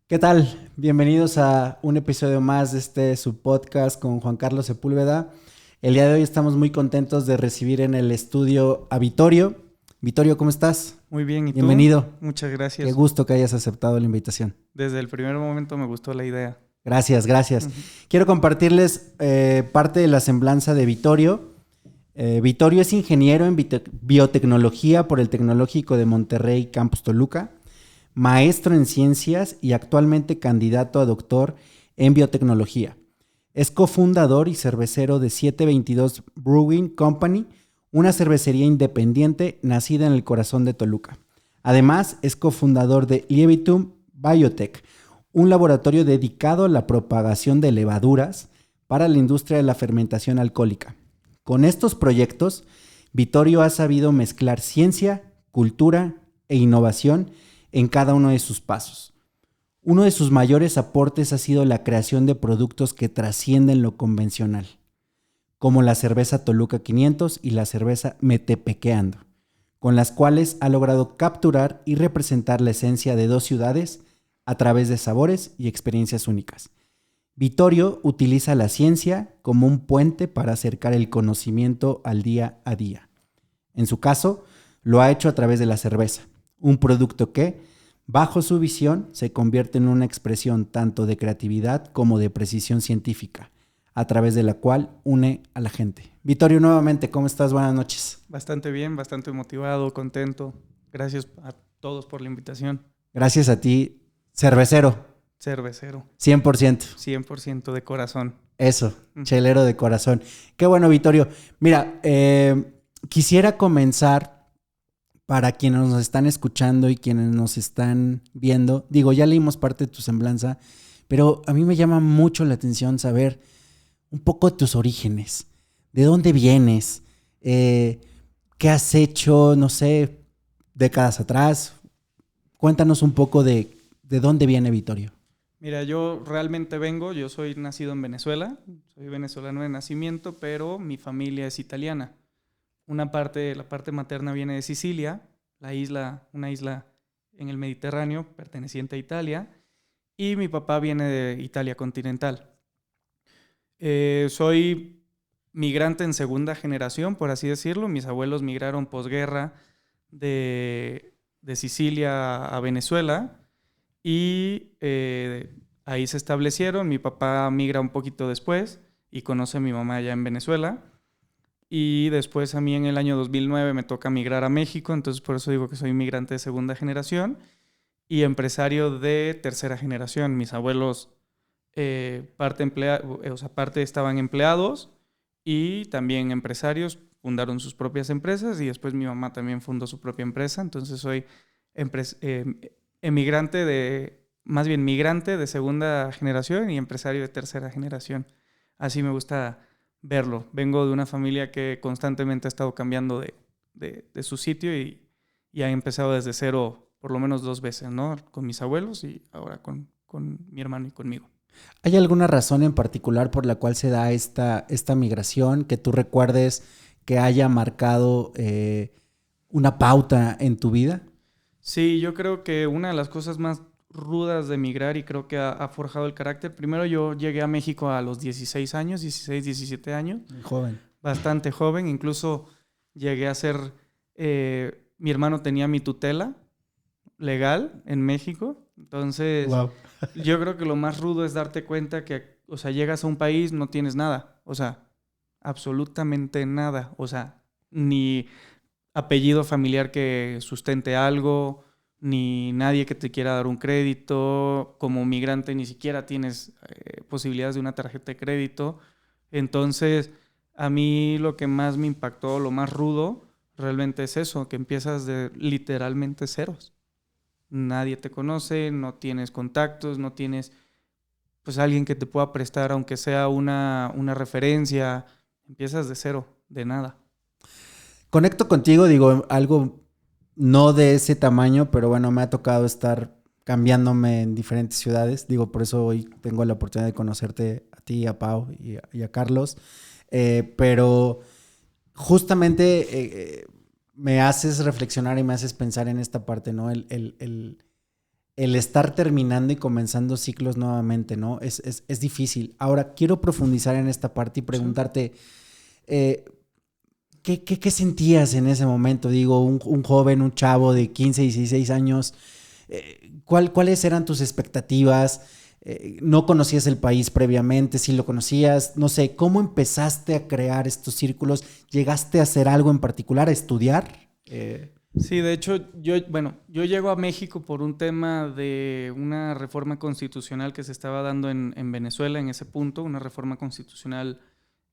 ¿Qué tal? Bienvenidos a un episodio más de su podcast con Juan Carlos Sepúlveda. El día de hoy estamos muy contentos de recibir en el estudio a Vittorio. Vittorio, ¿cómo estás? Muy bien, ¿y tú? Bienvenido. Muchas Qué gracias. gusto que hayas aceptado la invitación. Desde el primer momento me gustó la idea. Gracias, gracias. Ujú. Quiero compartirles parte de la semblanza de Vittorio. Vittorio es ingeniero en biotecnología por el Tecnológico de Monterrey, Campus Toluca, maestro en ciencias y actualmente candidato a doctor en biotecnología. Es cofundador y cervecero de 722 Brewing Company, una cervecería independiente nacida en el corazón de Toluca. Además, es cofundador de Liebitum Biotech, un laboratorio dedicado a la propagación de levaduras para la industria de la fermentación alcohólica. Con estos proyectos, Vittorio ha sabido mezclar ciencia, cultura e innovación en cada uno de sus pasos. Uno de sus mayores aportes ha sido la creación de productos que trascienden lo convencional, como la cerveza Toluca 500 y la cerveza Metepequeando, con las cuales ha logrado capturar y representar la esencia de dos ciudades a través de sabores y experiencias únicas. Vittorio utiliza la ciencia como un puente para acercar el conocimiento al día a día. En su caso, lo ha hecho a través de la cerveza, un producto que, bajo su visión, se convierte en una expresión tanto de creatividad como de precisión científica, a través de la cual une a la gente. Vittorio, nuevamente, ¿cómo estás? Buenas noches. Bastante bien, bastante motivado, contento. Gracias a todos por la invitación. Gracias a ti, cervecero, Cervecero, 100%. 100% de corazón. Eso, Ujú. chelero de corazón. Qué bueno, Vittorio. Mira, quisiera comenzar para quienes nos están escuchando y quienes nos están viendo. Digo, ya leímos parte de tu semblanza, pero a mí me llama mucho la atención saber un poco de tus orígenes. ¿De dónde vienes? ¿Qué has hecho, no sé, décadas atrás? Cuéntanos un poco de dónde viene Vittorio. Mira, yo soy nacido en Venezuela, soy venezolano de nacimiento, pero mi familia es italiana. La parte materna viene de Sicilia, una isla en el Mediterráneo perteneciente a Italia, y mi papá viene de Italia continental. Soy migrante en segunda generación, por así decirlo. Mis abuelos migraron posguerra de Sicilia a Venezuela y ahí se establecieron. Mi papá migra un poquito después y conoce a mi mamá allá en Venezuela. Y después a mí en el año 2009 me toca migrar a México, entonces por eso digo que soy migrante de segunda generación y empresario de tercera generación. Mis abuelos parte estaban empleados y también empresarios, fundaron sus propias empresas y después mi mamá también fundó su propia empresa, entonces soy emigrante más bien migrante de segunda generación y empresario de tercera generación. Así me gusta verlo. Vengo de una familia que constantemente ha estado cambiando de su sitio y ha empezado desde cero por lo menos dos veces, ¿no? Con mis abuelos y ahora con mi hermano y conmigo. ¿Hay alguna razón en particular por la cual se da esta migración que tú recuerdes que haya marcado una pauta en tu vida? Sí, yo creo que una de las cosas más rudas de emigrar y creo que ha forjado el carácter. Primero yo llegué a México a los 16 años, 16, 17 años, Muy joven. bastante joven, incluso llegué a ser, mi hermano tenía mi tutela legal en México, entonces Wow. yo creo que lo más rudo es darte cuenta que, o sea, llegas a un país, no tienes nada, o sea, absolutamente nada, o sea, ni apellido familiar que sustente algo, ni nadie que te quiera dar un crédito, como migrante ni siquiera tienes posibilidades de una tarjeta de crédito, entonces a mí lo que más me impactó, lo más rudo, realmente es eso, que empiezas de literalmente ceros. Nadie te conoce, no tienes contactos, no tienes pues alguien que te pueda prestar, aunque sea una referencia. Empiezas de cero, de nada. Conecto contigo, digo, algo no de ese tamaño, pero bueno, me ha tocado estar cambiándome en diferentes ciudades. Digo, por eso hoy tengo la oportunidad de conocerte a ti, a Pau y a Carlos. Pero justamente me haces reflexionar y me haces pensar en esta parte, ¿no? el estar terminando y comenzando ciclos nuevamente, ¿no? Es difícil. Ahora, quiero profundizar en esta parte y preguntarte, eh, ¿qué sentías en ese momento? Digo, un joven, un chavo de 15, 16 años, ¿cuáles eran tus expectativas? ¿No conocías el país previamente? Si lo conocías, no sé, ¿cómo empezaste a crear estos círculos? ¿Llegaste a hacer algo en particular, a estudiar? Sí, de hecho, yo llego a México por un tema de una reforma constitucional que se estaba dando en Venezuela en ese punto, una reforma constitucional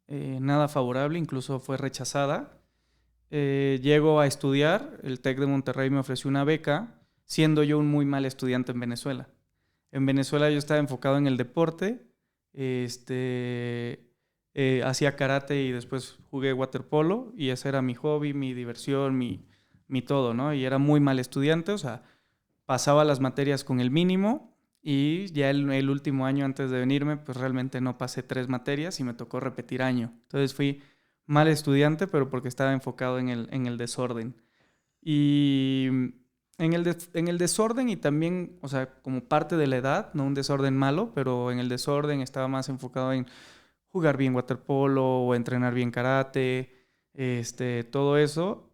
nada favorable, incluso fue rechazada. Llego a estudiar, el TEC de Monterrey me ofreció una beca, siendo yo un muy mal estudiante en Venezuela. En Venezuela yo estaba enfocado en el deporte, hacía karate y después jugué waterpolo y ese era mi hobby, mi diversión, mi todo, ¿no? Y era muy mal estudiante, o sea, pasaba las materias con el mínimo y ya el último año antes de venirme, pues realmente no pasé 3 materias y me tocó repetir año. Entonces fui mal estudiante, pero porque estaba enfocado en el desorden. Y en el desorden y también, o sea, como parte de la edad, no un desorden malo, pero en el desorden estaba más enfocado en jugar bien waterpolo o entrenar bien karate, todo eso.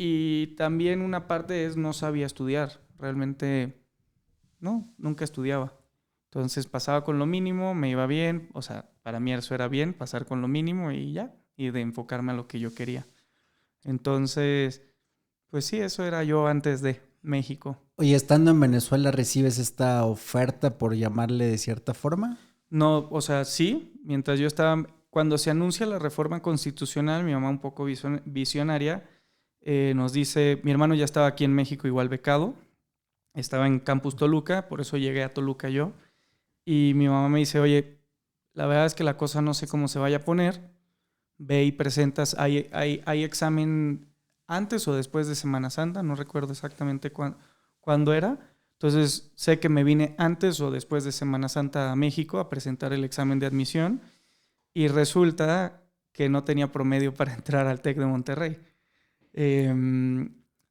Y también una parte es no sabía estudiar. Realmente, no, nunca estudiaba. Entonces pasaba con lo mínimo, me iba bien. O sea, para mí eso era bien, pasar con lo mínimo y ya. Y de enfocarme a lo que yo quería. Entonces, pues sí, eso era yo antes de México. Oye, estando en Venezuela, ¿recibes esta oferta, por llamarle de cierta forma? No, o sea, sí, mientras yo estaba, cuando se anuncia la reforma constitucional, mi mamá un poco visionaria, nos dice, mi hermano ya estaba aquí en México igual becado, estaba en Campus Toluca, por eso llegué a Toluca yo, y mi mamá me dice, oye, la verdad es que la cosa no sé cómo se vaya a poner, ve y presentas, hay examen antes o después de Semana Santa, no recuerdo exactamente cuándo era. Entonces sé que me vine antes o después de Semana Santa a México a presentar el examen de admisión y resulta que no tenía promedio para entrar al TEC de Monterrey.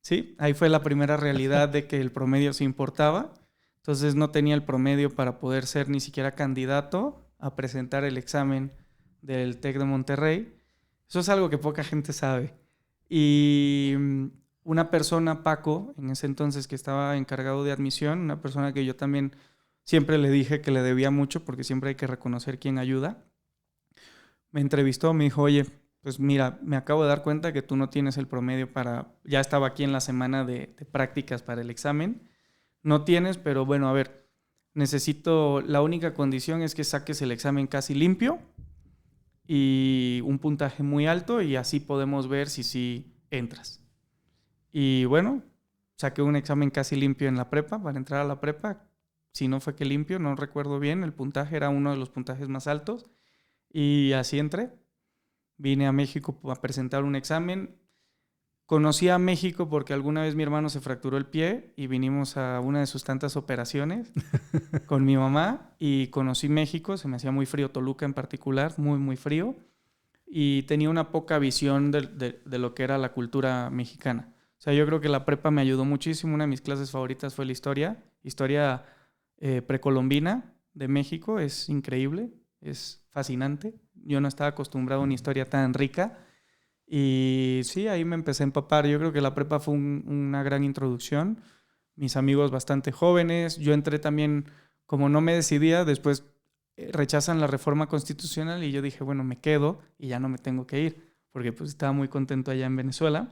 Sí, ahí fue la primera realidad de que el promedio se importaba. Entonces no tenía el promedio para poder ser ni siquiera candidato a presentar el examen del TEC de Monterrey. Eso es algo que poca gente sabe. Y una persona, Paco, en ese entonces que estaba encargado de admisión, una persona que yo también siempre le dije que le debía mucho porque siempre hay que reconocer quién ayuda, me entrevistó, me dijo, oye, pues mira, me acabo de dar cuenta que tú no tienes el promedio para, ya estaba aquí en la semana de prácticas para el examen, no tienes, pero bueno, a ver, necesito, la única condición es que saques el examen casi limpio y un puntaje muy alto y así podemos ver si sí entras. Y bueno, saqué un examen casi limpio en la prepa, para entrar a la prepa, si no fue que limpio, no recuerdo bien, el puntaje era uno de los puntajes más altos y así entré. Vine a México a presentar un examen. Conocí a México porque alguna vez mi hermano se fracturó el pie y vinimos a una de sus tantas operaciones con mi mamá y conocí México, se me hacía muy frío, Toluca en particular, muy, muy frío, y tenía una poca visión de lo que era la cultura mexicana. O sea, yo creo que la prepa me ayudó muchísimo, una de mis clases favoritas fue la historia precolombina de México, es increíble, es fascinante. Yo no estaba acostumbrado a una historia tan rica y sí, ahí me empecé a empapar. Yo creo que la prepa fue una gran introducción. Mis amigos bastante jóvenes. Yo entré también, como no me decidía, después rechazan la reforma constitucional y yo dije, bueno, me quedo y ya no me tengo que ir, porque pues estaba muy contento allá en Venezuela.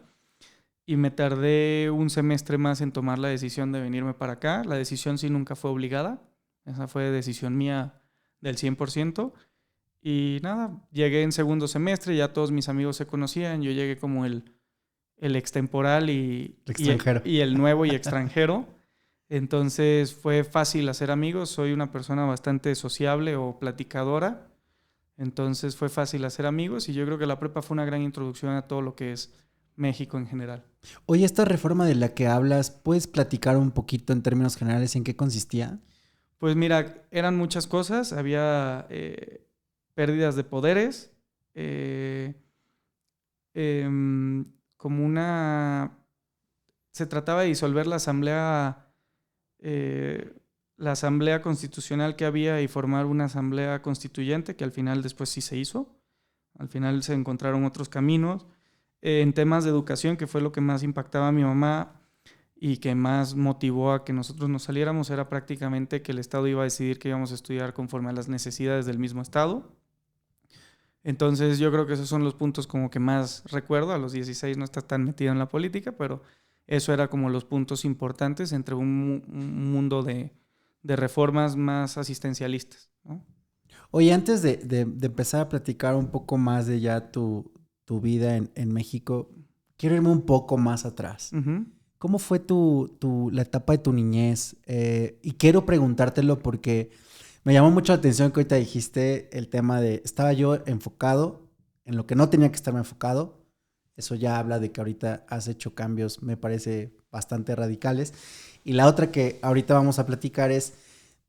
Y me tardé un semestre más en tomar la decisión de venirme para acá. La decisión sí nunca fue obligada. Esa fue decisión mía del 100%. Y nada, llegué en segundo semestre, ya todos mis amigos se conocían, yo llegué como el extemporal Extranjero. y el nuevo y extranjero. Entonces fue fácil hacer amigos, soy una persona bastante sociable o platicadora, entonces fue fácil hacer amigos y yo creo que la prepa fue una gran introducción a todo lo que es México en general. Oye, esta reforma de la que hablas, ¿puedes platicar un poquito en términos generales en qué consistía? Pues mira, eran muchas cosas, había pérdidas de poderes, eh, como una... Se trataba de disolver la Asamblea la asamblea constitucional que había y formar una asamblea constituyente, que al final después sí se hizo. Al final se encontraron otros caminos. En temas de educación, que fue lo que más impactaba a mi mamá y que más motivó a que nosotros nos saliéramos, era prácticamente que el Estado iba a decidir que íbamos a estudiar conforme a las necesidades del mismo Estado. Entonces yo creo que esos son los puntos como que más recuerdo. A los 16 no estás tan metido en la política, pero eso era como los puntos importantes entre un mundo de reformas más asistencialistas, ¿no? Oye, antes de empezar a platicar un poco más de ya tu vida en México, quiero irme un poco más atrás. Uh-huh. ¿Cómo fue la etapa de tu niñez? Y quiero preguntártelo porque me llamó mucho la atención que ahorita dijiste el tema de estaba yo enfocado en lo que no tenía que estarme enfocado. Eso ya habla de que ahorita has hecho cambios, me parece, bastante radicales. Y la otra que ahorita vamos a platicar es,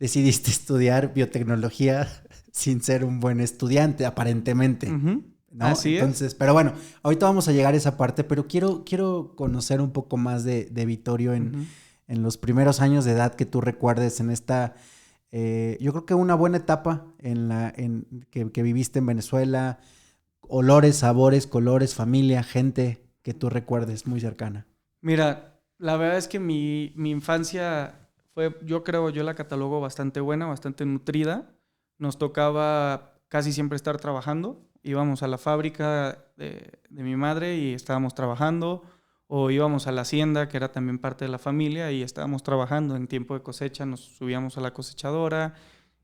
decidiste estudiar biotecnología sin ser un buen estudiante, aparentemente. Uh-huh. ¿No? Así Entonces, es. pero bueno, ahorita vamos a llegar a esa parte, pero quiero conocer un poco más de Vittorio Uh-huh. en los primeros años de edad que tú recuerdes en esta, yo creo que una buena etapa que viviste en Venezuela, olores, sabores, colores, familia, gente que tú recuerdes muy cercana. Mira, la verdad es que mi infancia fue, yo la catalogo bastante buena, bastante nutrida. Nos tocaba casi siempre estar trabajando. Íbamos a la fábrica de mi madre y estábamos trabajando, o íbamos a la hacienda, que era también parte de la familia, y estábamos trabajando en tiempo de cosecha. Nos subíamos a la cosechadora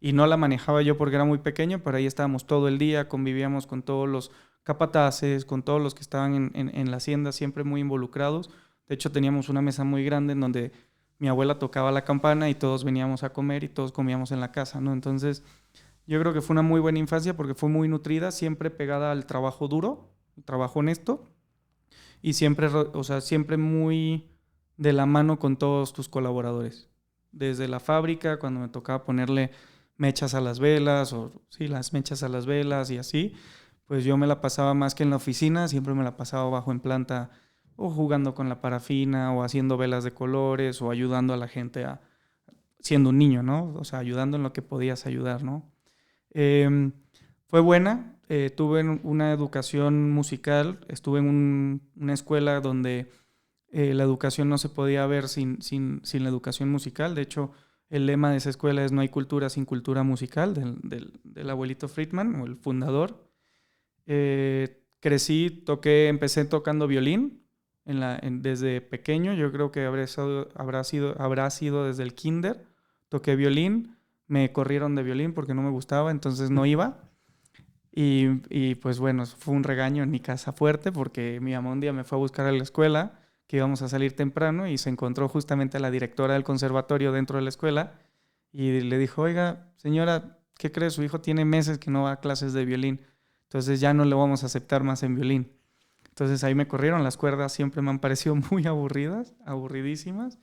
y no la manejaba yo porque era muy pequeño, pero ahí estábamos todo el día, convivíamos con todos los capataces, con todos los que estaban en la hacienda, siempre muy involucrados. De hecho, teníamos una mesa muy grande en donde mi abuela tocaba la campana y todos veníamos a comer y todos comíamos en la casa, ¿no? Entonces, yo creo que fue una muy buena infancia porque fue muy nutrida, siempre pegada al trabajo duro, trabajo honesto, y siempre, o sea, siempre muy de la mano con todos tus colaboradores. Desde la fábrica, cuando me tocaba ponerle mechas a las velas, o sí, las mechas a las velas y así, pues yo me la pasaba más que en la oficina, siempre me la pasaba abajo en planta, o jugando con la parafina, o haciendo velas de colores, o ayudando a la gente siendo un niño, ¿no? O sea, ayudando en lo que podías ayudar, ¿no? Eh, Fue buena, tuve una educación musical, estuve en una escuela donde la educación no se podía ver sin la educación musical. De hecho, el lema de esa escuela es no hay cultura sin cultura musical, del abuelito Friedman, o el fundador. Crecí, empecé tocando violín desde pequeño. Yo creo que habrá sido desde el kinder. Toqué violín, me corrieron de violín porque no me gustaba, entonces no iba. Y pues bueno, fue un regaño en mi casa fuerte porque mi mamá un día me fue a buscar a la escuela, que íbamos a salir temprano, y se encontró justamente a la directora del conservatorio dentro de la escuela y le dijo, oiga, señora, ¿qué cree? Su hijo tiene meses que no va a clases de violín, entonces ya no le vamos a aceptar más en violín. Entonces ahí me corrieron, las cuerdas siempre me han parecido muy aburridas, aburridísimas.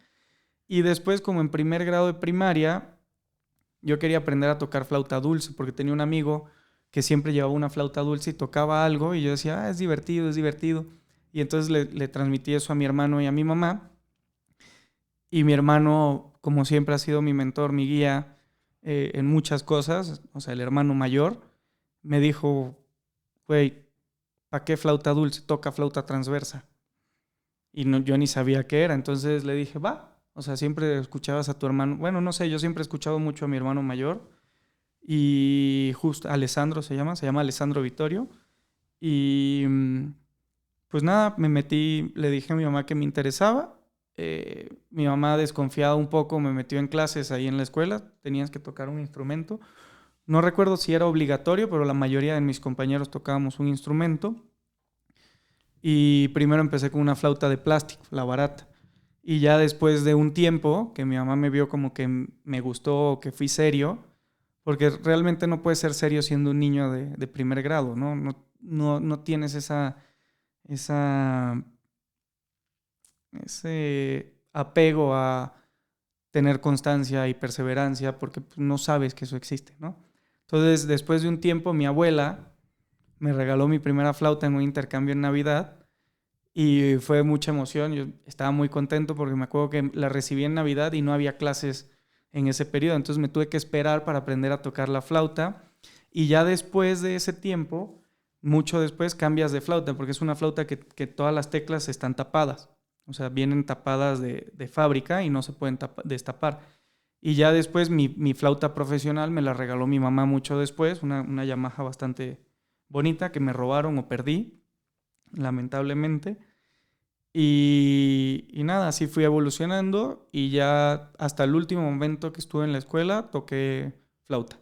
Y después, como en primer grado de primaria, yo quería aprender a tocar flauta dulce porque tenía un amigo que siempre llevaba una flauta dulce y tocaba algo, y yo decía, es divertido, es divertido. Y entonces le transmití eso a mi hermano y a mi mamá. Y mi hermano, como siempre, ha sido mi mentor, mi guía en muchas cosas. O sea, el hermano mayor me dijo, güey, ¿para qué flauta dulce? Toca flauta transversa. Y no, yo ni sabía qué era. Entonces le dije, va. O sea, siempre escuchabas a tu hermano. Bueno, no sé, yo siempre he escuchado mucho a mi hermano mayor. Y justo Alessandro se llama Alessandro Vittorio. Y pues nada, me metí, le dije a mi mamá que me interesaba. Mi mamá, desconfiada un poco, me metió en clases ahí en la escuela. Tenías que tocar un instrumento. No recuerdo si era obligatorio, pero la mayoría de mis compañeros tocábamos un instrumento. Y primero empecé con una flauta de plástico, la barata. Y ya después de un tiempo, que mi mamá me vio como que me gustó, que fui serio, porque realmente no puedes ser serio siendo un niño de primer grado, ¿no? No tienes esa, ese apego a tener constancia y perseverancia, porque pues, no sabes que eso existe, ¿no? Entonces, después de un tiempo, mi abuela me regaló mi primera flauta en un intercambio en Navidad, Y fue mucha emoción. Yo estaba muy contento porque me acuerdo que la recibí en Navidad y no había clases en ese periodo. Entonces me tuve que esperar para aprender a tocar la flauta. Y ya después de ese tiempo, mucho después, cambias de flauta, porque es una flauta que todas las teclas están tapadas. O sea, vienen tapadas de fábrica y no se pueden destapar. Y ya después mi flauta profesional me la regaló mi mamá mucho después, una Yamaha bastante bonita que me robaron o perdí, lamentablemente. Y nada, así fui evolucionando y ya hasta el último momento que estuve en la escuela toqué flauta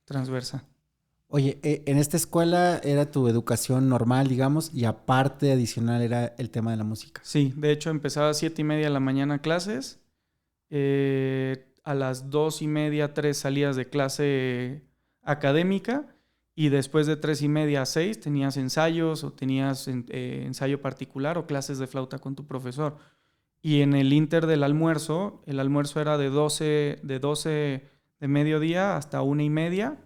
transversa. Oye, en esta escuela era tu educación normal, digamos, y aparte adicional era el tema de la música. Sí, de hecho empezaba a 7:30 de la mañana clases, a las 2:30, 3 salías de clase académica y después de 3:30 a 6 tenías ensayos o tenías ensayo particular o clases de flauta con tu profesor. Y en el inter del almuerzo, el almuerzo era de 12 de mediodía hasta 1:30.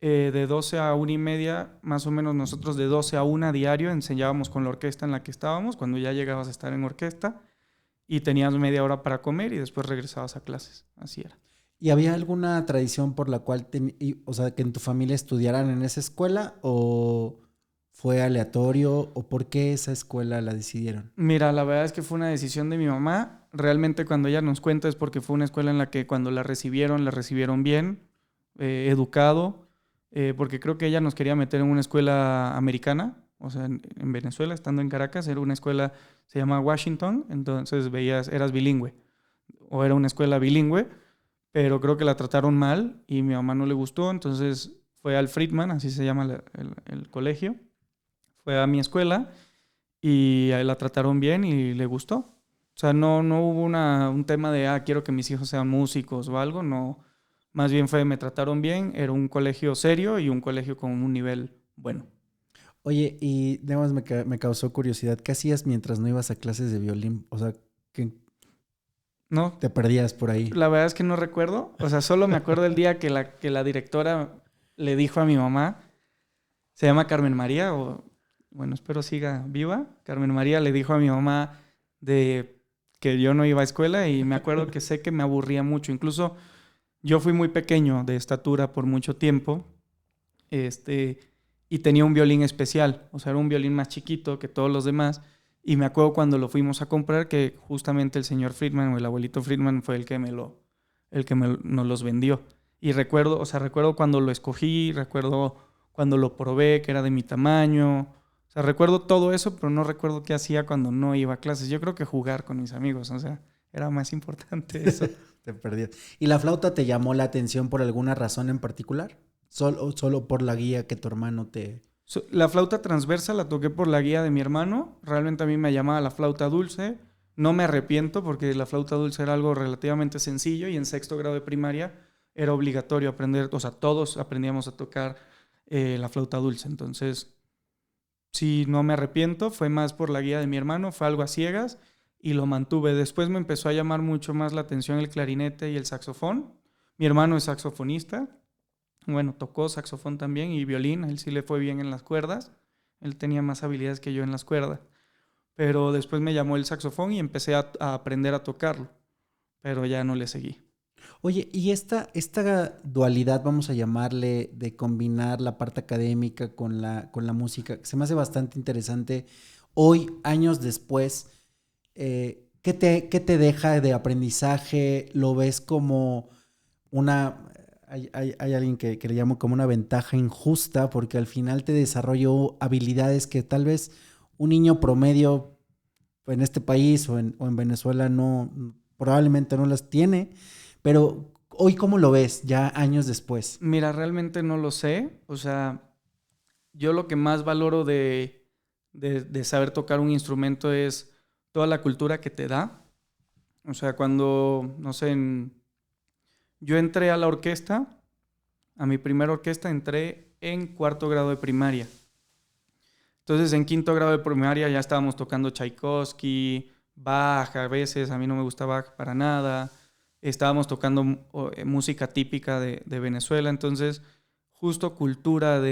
De 12 a 1:30, más o menos nosotros de 12 a 1 diario enseñábamos con la orquesta en la que estábamos, cuando ya llegabas a estar en orquesta, y tenías media hora para comer y después regresabas a clases. Así era. ¿Y había alguna tradición por la cual, o sea, que en tu familia estudiaran en esa escuela o fue aleatorio o por qué esa escuela la decidieron? Mira, la verdad es que fue una decisión de mi mamá. Realmente cuando ella nos cuenta es porque fue una escuela en la que cuando la recibieron bien, educado, porque creo que ella nos quería meter en una escuela americana, o sea, en Venezuela, estando en Caracas, era una escuela, se llama Washington, entonces eras bilingüe, o era una escuela bilingüe, pero creo que la trataron mal y mi mamá no le gustó, entonces fue al Friedman, así se llama el colegio, fue a mi escuela y ahí la trataron bien y le gustó. O sea, no hubo un tema de, quiero que mis hijos sean músicos o algo, no. Más bien fue, me trataron bien, era un colegio serio y un colegio con un nivel bueno. Oye, y además me causó curiosidad, ¿qué hacías mientras no ibas a clases de violín? O sea, ¿qué No, te perdías por ahí? la verdad es que no recuerdo. O sea, solo me acuerdo el día que la directora le dijo a mi mamá, se llama Carmen María, o bueno, espero siga viva. Carmen María le dijo a mi mamá de que yo no iba a escuela y me acuerdo que sé que me aburría mucho. Incluso yo fui muy pequeño de estatura por mucho tiempo, este, y tenía un violín especial, o sea, era un violín más chiquito que todos los demás. Y me acuerdo cuando lo fuimos a comprar que justamente el señor Friedman o el abuelito Friedman fue el que nos los vendió. Y recuerdo, o sea, recuerdo cuando lo escogí, recuerdo cuando lo probé, que era de mi tamaño. O sea, recuerdo todo eso, pero no recuerdo qué hacía cuando no iba a clases. Yo creo que jugar con mis amigos, o sea, era más importante eso. Te perdías. ¿Y la flauta te llamó la atención por alguna razón en particular? ¿Solo por la guía que tu hermano te...? La flauta transversa la toqué por la guía de mi hermano. Realmente a mí me llamaba la flauta dulce. No me arrepiento porque la flauta dulce era algo relativamente sencillo y en sexto grado de primaria era obligatorio aprender, o sea, todos aprendíamos a tocar la flauta dulce. Entonces, sí, no me arrepiento. Fue más por la guía de mi hermano, fue algo a ciegas y lo mantuve. Después me empezó a llamar mucho más la atención el clarinete y el saxofón. Mi hermano es saxofonista. Bueno, tocó saxofón también y violín. A él sí le fue bien en las cuerdas. Él tenía más habilidades que yo en las cuerdas. Pero después me llamó el saxofón y empecé a aprender a tocarlo. Pero ya no le seguí. Oye, y esta dualidad, vamos a llamarle, de combinar la parte académica con la música, se me hace bastante interesante. Hoy, años después, ¿qué te deja de aprendizaje? ¿Lo ves como una... Hay alguien que le llamo como una ventaja injusta porque al final te desarrolló habilidades que tal vez un niño promedio en este país o en Venezuela probablemente no las tiene, pero hoy ¿cómo lo ves ya años después? Mira, realmente no lo sé. O sea, yo lo que más valoro de saber tocar un instrumento es toda la cultura que te da. O sea, cuando, no sé, yo entré a la orquesta, a mi primera orquesta entré en cuarto grado de primaria. Entonces, en quinto grado de primaria ya estábamos tocando Tchaikovsky, Bach, a veces, a mí no me gusta Bach para nada. Estábamos tocando música típica de Venezuela. Entonces, justo cultura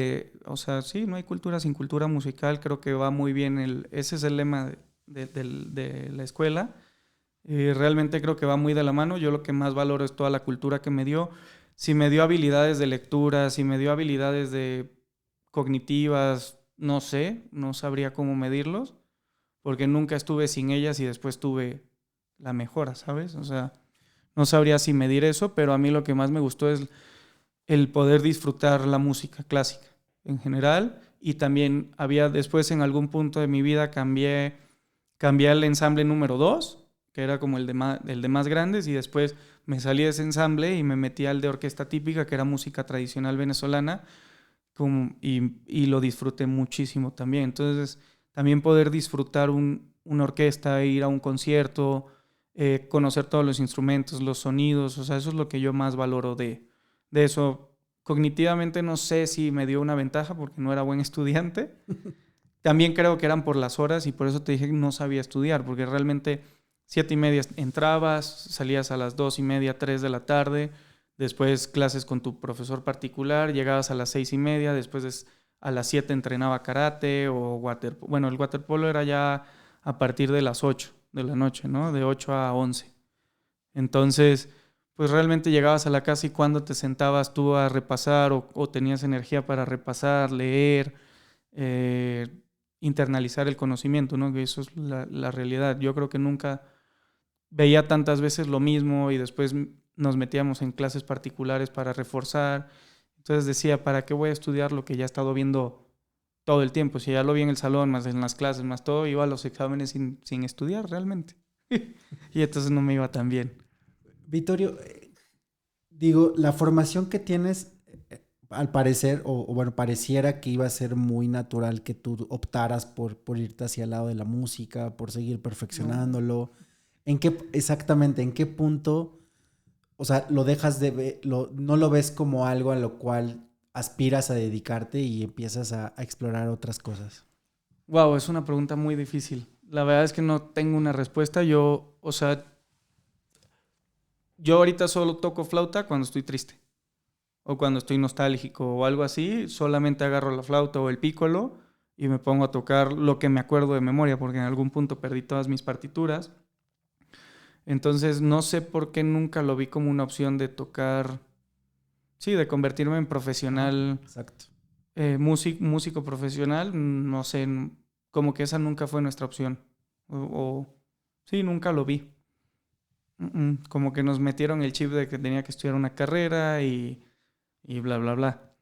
o sea, sí, no hay cultura sin cultura musical, creo que va muy bien, ese es el lema de la escuela. Realmente creo que va muy de la mano. Yo lo que más valoro es toda la cultura que me dio. Si me dio habilidades de lectura, si me dio habilidades de cognitivas, no sé, no sabría cómo medirlos, porque nunca estuve sin ellas y después tuve la mejora, ¿sabes? O sea, no sabría si medir eso, pero a mí lo que más me gustó es el poder disfrutar la música clásica en general. Y también después en algún punto de mi vida cambié al ensamble número 2, que era como el de más grandes, y después me salí de ese ensamble y me metí al de orquesta típica, que era música tradicional venezolana, y lo disfruté muchísimo también. Entonces, también poder disfrutar una orquesta, ir a un concierto, conocer todos los instrumentos, los sonidos, o sea, eso es lo que yo más valoro de eso. Cognitivamente no sé si me dio una ventaja porque no era buen estudiante. También creo que eran por las horas y por eso te dije que no sabía estudiar, porque realmente 7:30 entrabas, salías a las 2:30, 3 de la tarde, después clases con tu profesor particular, llegabas a las 6:30, después a las 7 entrenaba karate o waterpolo. Bueno, el waterpolo era ya a partir de las 8 de la noche, ¿no? De 8 a 11. Entonces, pues realmente llegabas a la casa y cuando te sentabas tú a repasar o tenías energía para repasar, leer, internalizar el conocimiento, ¿no? Que eso es la realidad. Yo creo que nunca veía tantas veces lo mismo y después nos metíamos en clases particulares para reforzar. Entonces decía, ¿para qué voy a estudiar lo que ya he estado viendo todo el tiempo? Si ya lo vi en el salón, más en las clases, más todo, iba a los exámenes sin estudiar realmente. Y entonces no me iba tan bien. Vittorio, digo, la formación que tienes, al parecer, o bueno, pareciera que iba a ser muy natural que tú optaras por irte hacia el lado de la música, por seguir perfeccionándolo. No. Exactamente, en qué punto, o sea, lo dejas de ver, no lo ves como algo a lo cual aspiras a dedicarte y empiezas a explorar otras cosas? Wow, es una pregunta muy difícil. La verdad es que no tengo una respuesta. O sea, yo ahorita solo toco flauta cuando estoy triste o cuando estoy nostálgico o algo así. Solamente agarro la flauta o el pícolo y me pongo a tocar lo que me acuerdo de memoria, porque en algún punto perdí todas mis partituras. Entonces no sé por qué nunca lo vi como una opción de tocar, sí, de convertirme en profesional. Exacto. Músico profesional, no sé, como que esa nunca fue nuestra opción. Sí, nunca lo vi. Como que nos metieron el chip de que tenía que estudiar una carrera y bla, bla, bla.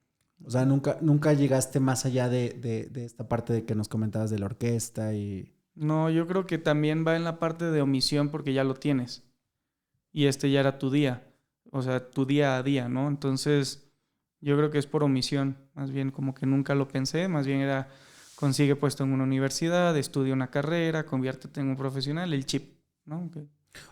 O sea, nunca llegaste más allá de esta parte de que nos comentabas de la orquesta y... No, yo creo que también va en la parte de omisión porque ya lo tienes. Y este ya era tu día. O sea, tu día a día, ¿no? Entonces, yo creo que es por omisión. Más bien como que nunca lo pensé. Más bien era, consigue puesto en una universidad, estudia una carrera, conviértete en un profesional, el chip, ¿no? Okay.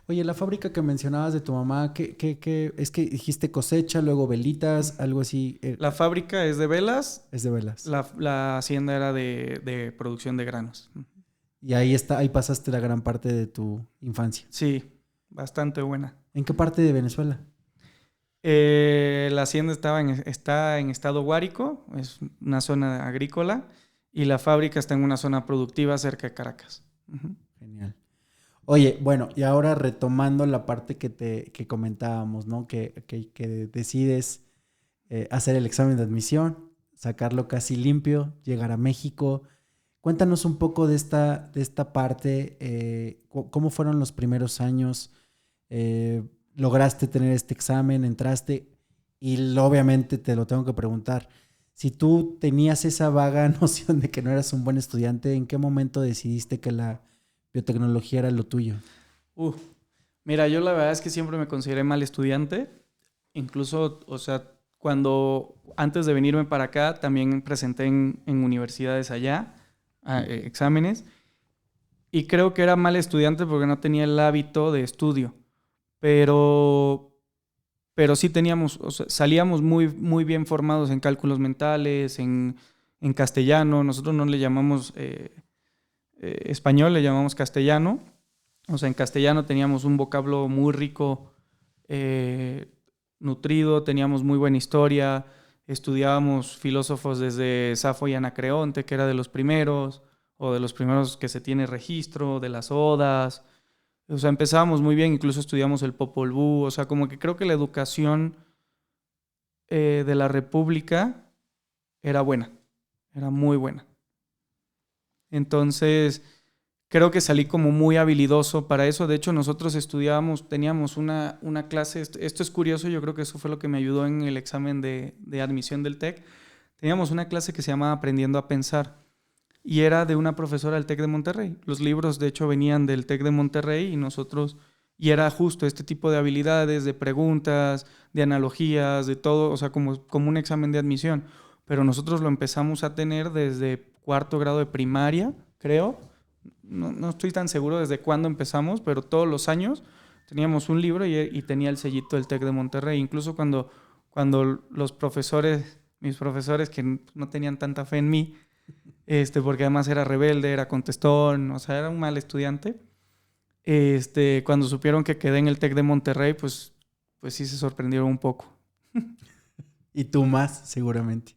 Oye, la fábrica que mencionabas de tu mamá, ¿qué? Es que dijiste cosecha, luego velitas, algo así. La fábrica es de velas. Es de velas. La hacienda era de producción de granos. Y ahí pasaste la gran parte de tu infancia. Sí, bastante buena. ¿En qué parte de Venezuela? La hacienda está en estado Guárico, es una zona agrícola, y la fábrica está en una zona productiva cerca de Caracas. Uh-huh. Genial. Oye, bueno, y ahora retomando la parte que comentábamos, ¿no? Que decides hacer el examen de admisión, sacarlo casi limpio, llegar a México. Cuéntanos un poco de esta parte, cómo fueron los primeros años, lograste tener este examen, entraste, y obviamente te lo tengo que preguntar, si tú tenías esa vaga noción de que no eras un buen estudiante, ¿en qué momento decidiste que la biotecnología era lo tuyo? Mira, yo la verdad es que siempre me consideré mal estudiante. Incluso, o sea, antes de venirme para acá, también presenté en universidades allá, exámenes. Y creo que era mal estudiante porque no tenía el hábito de estudio. Pero sí teníamos, o sea, salíamos muy, muy bien formados en cálculos mentales, en castellano. Nosotros no le llamamos español, le llamamos castellano. O sea, en castellano teníamos un vocablo muy rico, nutrido, teníamos muy buena historia, estudiábamos filósofos desde Safo y Anacreonte, que era de los primeros, o de los primeros que se tiene registro, de las Odas. O sea, empezábamos muy bien, incluso estudiamos el Popol Vuh. O sea, como que creo que la educación de la República era buena, era muy buena. Entonces, creo que salí como muy habilidoso para eso. De hecho, nosotros teníamos una clase, esto es curioso, yo creo que eso fue lo que me ayudó en el examen de admisión del TEC. Teníamos una clase que se llamaba Aprendiendo a Pensar y era de una profesora del TEC de Monterrey. Los libros, de hecho, venían del TEC de Monterrey y era justo este tipo de habilidades, de preguntas, de analogías, de todo, o sea, como un examen de admisión. Pero nosotros lo empezamos a tener desde cuarto grado de primaria, creo. No estoy tan seguro desde cuándo empezamos, pero todos los años teníamos un libro y tenía el sellito del TEC de Monterrey. Incluso cuando los profesores, mis profesores que no tenían tanta fe en mí, porque además era rebelde, era contestón, o sea, era un mal estudiante, cuando supieron que quedé en el TEC de Monterrey, pues sí se sorprendieron un poco. Y tú más, seguramente.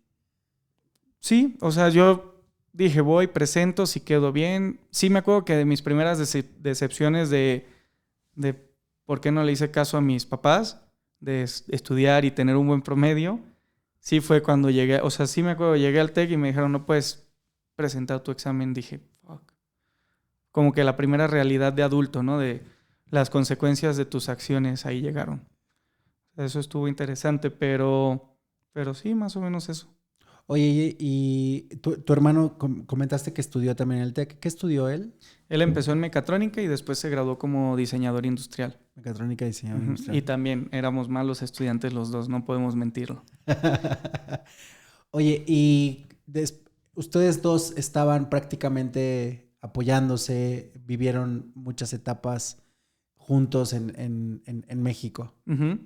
Sí, o sea, yo dije, voy, presento, si quedo bien. Sí me acuerdo que de mis primeras decepciones de por qué no le hice caso a mis papás, de estudiar y tener un buen promedio, sí fue cuando llegué, o sea, sí me acuerdo, llegué al TEC y me dijeron, no puedes presentar tu examen. Dije, fuck. Como que la primera realidad de adulto, ¿no? De las consecuencias de tus acciones ahí llegaron. Eso estuvo interesante, pero sí, más o menos eso. Oye, y tu hermano comentaste que estudió también en el TEC. ¿Qué estudió él? Él empezó en mecatrónica y después se graduó como diseñador industrial. Mecatrónica y diseñador industrial. Y también éramos malos estudiantes los dos, no podemos mentirlo. Oye, y ustedes dos estaban prácticamente apoyándose, vivieron muchas etapas juntos en México. Uh-huh.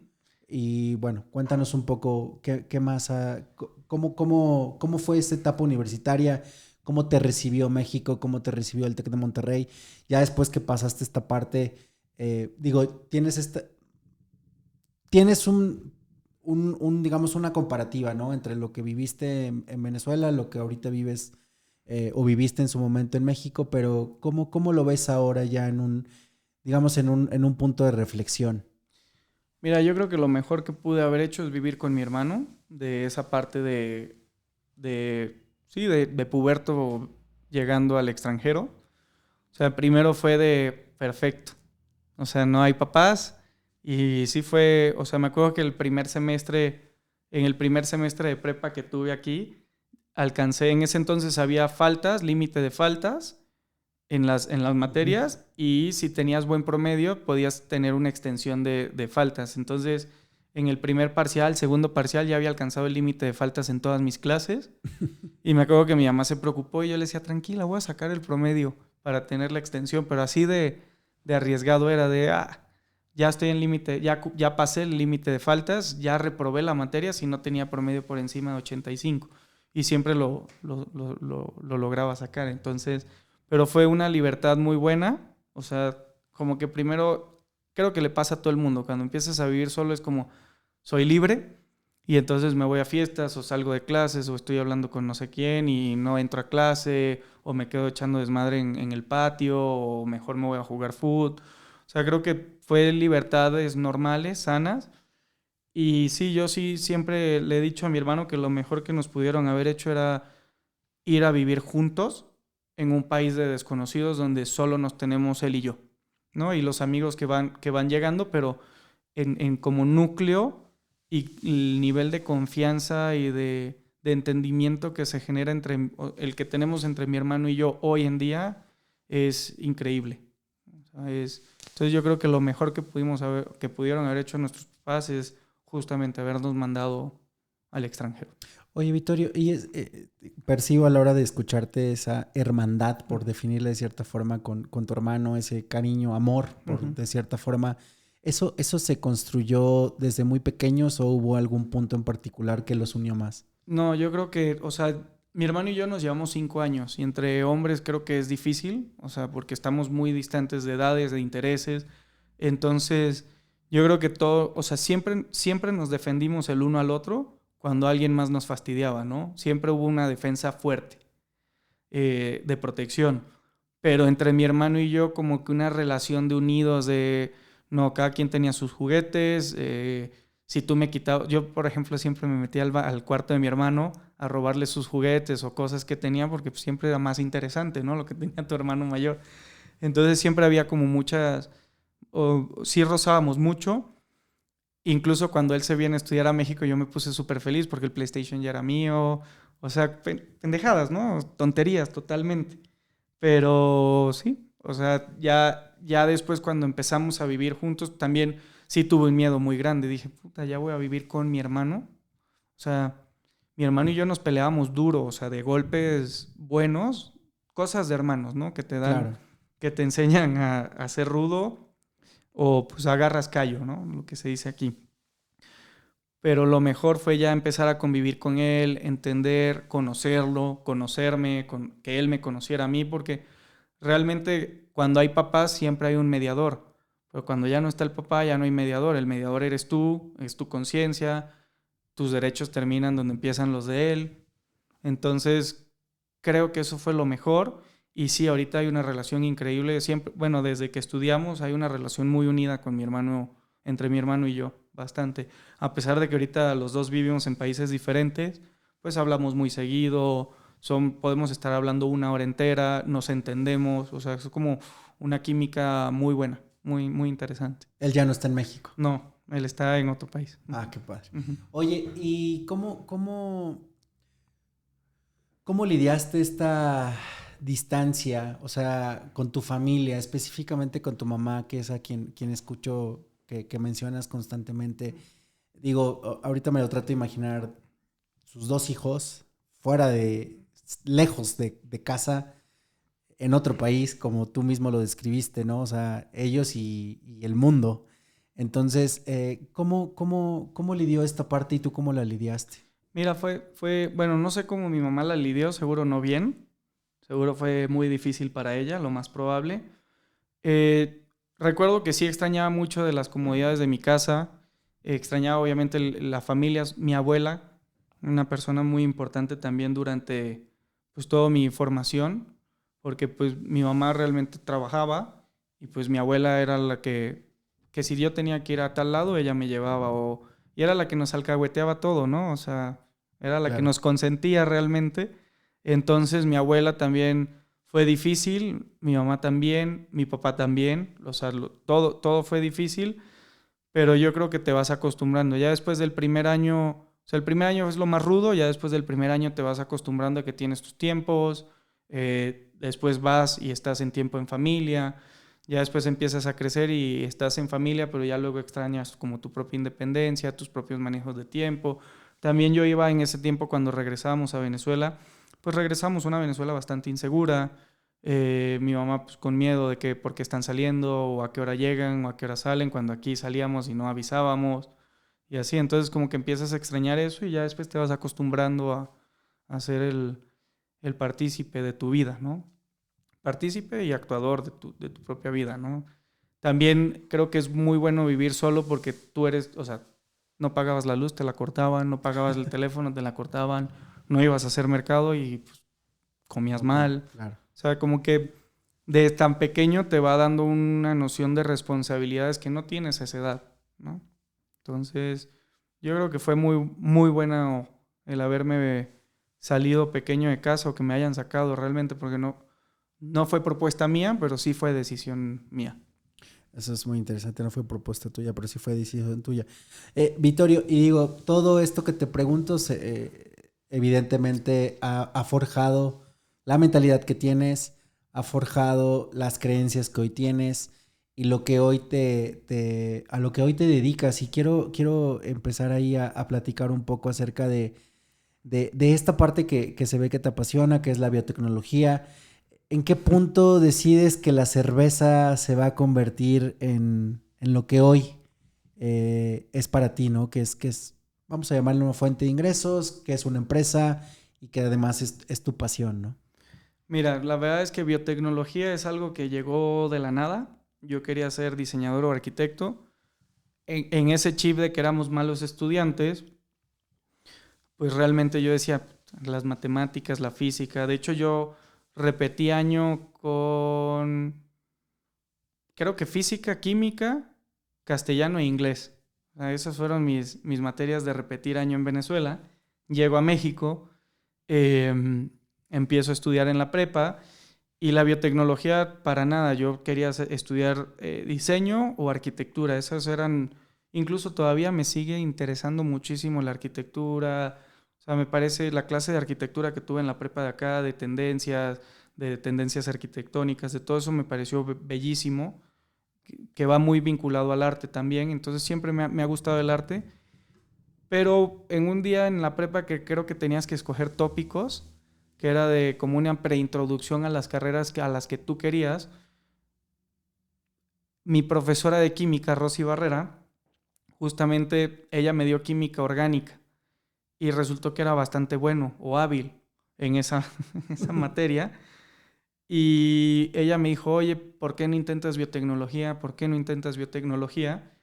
Y bueno, cuéntanos un poco qué más, cómo fue esta etapa universitaria, cómo te recibió México, cómo te recibió el TEC de Monterrey. Ya después que pasaste esta parte, tienes digamos, una comparativa, ¿no? Entre lo que viviste en Venezuela, lo que ahorita vives o viviste en su momento en México, pero ¿cómo lo ves ahora ya digamos, en un punto de reflexión? Mira, yo creo que lo mejor que pude haber hecho es vivir con mi hermano, de esa parte de puberto llegando al extranjero. O sea, primero fue de perfecto. O sea, no hay papás. Y sí fue, o sea, me acuerdo que en el primer semestre de prepa que tuve aquí, alcancé, en ese entonces había faltas, límite de faltas en las materias, y si tenías buen promedio podías tener una extensión de faltas. Entonces, en el primer parcial, segundo parcial, ya había alcanzado el límite de faltas en todas mis clases. Y me acuerdo que mi mamá se preocupó y yo le decía, tranquila, voy a sacar el promedio para tener la extensión. Pero así de arriesgado era ya estoy en límite, ya pasé el límite de faltas, ya reprobé la materia si no tenía promedio por encima de 85. Y siempre lo lograba sacar. Entonces, pero fue una libertad muy buena. O sea, como que primero, creo que le pasa a todo el mundo. Cuando empiezas a vivir solo es como, soy libre y entonces me voy a fiestas o salgo de clases o estoy hablando con no sé quién y no entro a clase o me quedo echando desmadre en el patio o mejor me voy a jugar fútbol. O sea, creo que fue libertades normales, sanas. Y sí, yo sí siempre le he dicho a mi hermano que lo mejor que nos pudieron haber hecho era ir a vivir juntos en un país de desconocidos donde solo nos tenemos él y yo, ¿no? Y los amigos que van llegando, pero en como núcleo, y el nivel de confianza y de entendimiento que se genera el que tenemos entre mi hermano y yo hoy en día es increíble. O sea, entonces yo creo que lo mejor que pudieron haber hecho nuestros papás es justamente habernos mandado al extranjero. Oye, Vittorio, y percibo a la hora de escucharte esa hermandad, por definirla de cierta forma, con tu hermano, ese cariño, amor, de cierta forma. ¿Eso se construyó desde muy pequeños o hubo algún punto en particular que los unió más? No, yo creo que, o sea, mi hermano y yo nos llevamos 5 años y entre hombres creo que es difícil, o sea, porque estamos muy distantes de edades, de intereses. Entonces, yo creo que todo, o sea, siempre nos defendimos el uno al otro cuando alguien más nos fastidiaba, ¿no? Siempre hubo una defensa fuerte de protección. Pero entre mi hermano y yo como que una relación de unidos de, no, cada quien tenía sus juguetes, si tú me quitabas, yo por ejemplo siempre me metía al cuarto de mi hermano a robarle sus juguetes o cosas que tenía porque pues, siempre era más interesante, ¿no? Lo que tenía tu hermano mayor. Entonces siempre había como muchas, sí rozábamos mucho. Incluso cuando él se viene a estudiar a México yo me puse súper feliz porque el PlayStation ya era mío. O sea, pendejadas, ¿no? Tonterías totalmente. Pero sí, o sea, ya después cuando empezamos a vivir juntos, también sí tuve un miedo muy grande. Dije, puta, ya voy a vivir con mi hermano. O sea, mi hermano y yo nos peleábamos duro, o sea, de golpes buenos, cosas de hermanos, ¿no? Que te dan, Claro. que te enseñan a ser rudo o pues agarras callo, ¿no? Lo que se dice aquí. Pero lo mejor fue ya empezar a convivir con él, entender, conocerlo, conocerme, que él me conociera a mí, porque realmente cuando hay papás siempre hay un mediador, pero cuando ya no está el papá ya no hay mediador, el mediador eres tú, es tu conciencia, tus derechos terminan donde empiezan los de él. Entonces creo que eso fue lo mejor y sí, ahorita hay una relación increíble, siempre, bueno, desde que estudiamos hay una relación muy unida con mi hermano, entre mi hermano y yo, bastante. A pesar de que ahorita los dos vivimos en países diferentes, pues hablamos muy seguido, podemos estar hablando una hora entera, nos entendemos, o sea, es como una química muy buena, muy, muy interesante. Él ya no está en México. No, él está en otro país. Ah, qué padre. Uh-huh. Oye, ¿y cómo lidiaste esta distancia, o sea, con tu familia, específicamente con tu mamá, que es a quien escucho que mencionas constantemente? Digo, ahorita me lo trato de imaginar, sus dos hijos, lejos de casa, en otro país, como tú mismo lo describiste, ¿no? O sea, ellos y el mundo. Entonces, ¿cómo lidió esta parte y tú cómo la lidiaste? Mira, bueno, no sé cómo mi mamá la lidió, seguro no bien, seguro fue muy difícil para ella, lo más probable. Eh, Recuerdo que sí extrañaba mucho de las comodidades de mi casa, extrañaba obviamente la familia, mi abuela, una persona muy importante también durante pues toda mi formación, porque pues mi mamá realmente trabajaba y pues mi abuela era la que si yo tenía que ir a tal lado, ella me llevaba y era la que nos alcahueteaba todo, ¿no? O sea, era la que Claro. nos consentía realmente. Entonces mi abuela también fue difícil, mi mamá también, mi papá también, o sea, todo fue difícil, pero yo creo que te vas acostumbrando. Ya después del primer año, o sea, el primer año es lo más rudo, ya después del primer año te vas acostumbrando a que tienes tus tiempos, después vas y estás en tiempo en familia, ya después empiezas a crecer y estás en familia, pero ya luego extrañas como tu propia independencia, tus propios manejos de tiempo. También yo iba en ese tiempo cuando regresábamos a Venezuela, pues regresamos a una Venezuela bastante insegura. Mi mamá pues, con miedo de que por qué están saliendo o a qué hora llegan o a qué hora salen cuando aquí salíamos y no avisábamos y así. Entonces como que empiezas a extrañar eso y ya después te vas acostumbrando a ser el partícipe de tu vida, ¿no? Partícipe y actuador de tu propia vida, ¿no? También creo que es muy bueno vivir solo porque tú eres, o sea, no pagabas la luz, te la cortaban, no pagabas el teléfono, te la cortaban, no ibas a hacer mercado y pues, comías Ok, mal. claro. O sea, como que de tan pequeño te va dando una noción de responsabilidades que no tienes a esa edad, ¿no? Entonces, yo creo que fue muy, muy bueno el haberme salido pequeño de casa o que me hayan sacado realmente, porque no fue propuesta mía, pero sí fue decisión mía. Eso es muy interesante, no fue propuesta tuya, pero sí fue decisión tuya. Vittorio, y digo, todo esto que te pregunto, evidentemente ha forjado la mentalidad que tienes, ha forjado las creencias que hoy tienes y lo que hoy a lo que hoy te dedicas. Y quiero empezar ahí a platicar un poco acerca de esta parte que se ve que te apasiona, que es la biotecnología. ¿En qué punto decides que la cerveza se va a convertir en lo que hoy es para ti, ¿no? Que es, vamos a llamarlo una fuente de ingresos, que es una empresa y que además es tu pasión, ¿no? Mira, la verdad es que biotecnología es algo que llegó de la nada. Yo quería ser diseñador o arquitecto. En ese chip de que éramos malos estudiantes, pues realmente yo decía, las matemáticas, la física. De hecho, yo repetí año con, creo que física, química, castellano e inglés. O sea, esas fueron mis materias de repetir año en Venezuela. Llego a México, empiezo a estudiar en la prepa y la biotecnología para nada. Yo quería estudiar diseño o arquitectura. Esas eran, incluso todavía me sigue interesando muchísimo la arquitectura. O sea, me parece la clase de arquitectura que tuve en la prepa de acá, de tendencias arquitectónicas, de todo eso me pareció bellísimo, que va muy vinculado al arte también. Entonces siempre me ha gustado el arte. Pero en un día en la prepa que creo que tenías que escoger tópicos, que era de como una preintroducción a las carreras a las que tú querías, mi profesora de química, Rosy Barrera, justamente ella me dio química orgánica y resultó que era bastante bueno o hábil en esa materia. Y ella me dijo, oye, ¿por qué no intentas biotecnología? ¿Por qué no intentas biotecnología?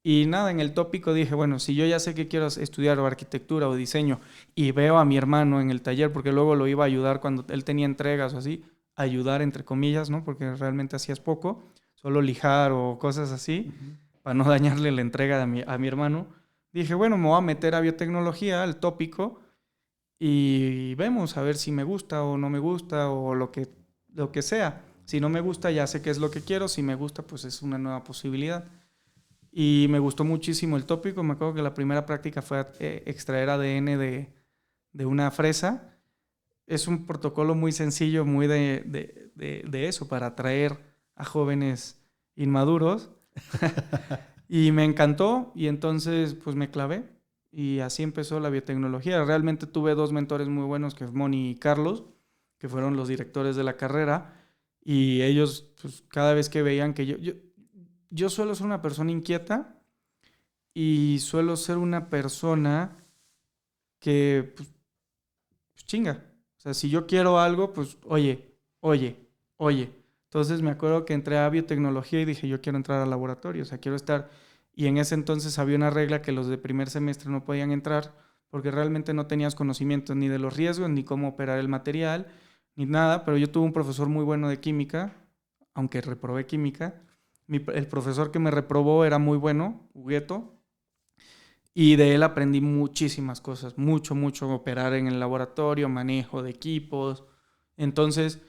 Y nada, en el tópico dije, bueno, si yo ya sé que quiero estudiar o arquitectura o diseño y veo a mi hermano en el taller, porque luego lo iba a ayudar cuando él tenía entregas o así, ayudar entre comillas, ¿no? Porque realmente hacías poco, solo lijar o cosas así, para no dañarle la entrega a mi hermano. Dije, bueno, me voy a meter a biotecnología, al tópico, y vemos a ver si me gusta o no me gusta o lo que sea. Si no me gusta, ya sé qué es lo que quiero. Si me gusta, pues es una nueva posibilidad. Y me gustó muchísimo el tópico. Me acuerdo que la primera práctica fue extraer ADN de una fresa. Es un protocolo muy sencillo, muy de eso, para atraer a jóvenes inmaduros. Y me encantó y entonces pues me clavé. Y así empezó la biotecnología. Realmente tuve dos mentores muy buenos, que es Moni y Carlos, que fueron los directores de la carrera. Y ellos, pues cada vez que veían que yo suelo ser una persona inquieta y suelo ser una persona que, pues chinga. O sea, si yo quiero algo, pues oye. Entonces me acuerdo que entré a biotecnología y dije, yo quiero entrar al laboratorio, o sea, quiero estar. Y en ese entonces había una regla que los de primer semestre no podían entrar porque realmente no tenías conocimiento ni de los riesgos, ni cómo operar el material, ni nada. Pero yo tuve un profesor muy bueno de química, aunque reprobé química. El profesor que me reprobó era muy bueno, Hugueto, y de él aprendí muchísimas cosas, mucho, operar en el laboratorio, manejo de equipos. Entonces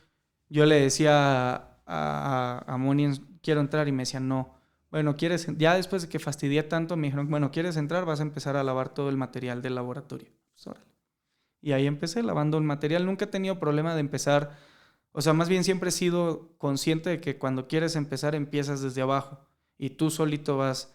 yo le decía a Moni, quiero entrar, y me decía, no. Bueno, ¿quieres? Ya después de que fastidié tanto, me dijeron, bueno, ¿quieres entrar? Vas a empezar a lavar todo el material del laboratorio. Pues, órale. Y ahí empecé lavando el material. Nunca he tenido problema de empezar. O sea, más bien siempre he sido consciente de que cuando quieres empezar, empiezas desde abajo. Y tú solito vas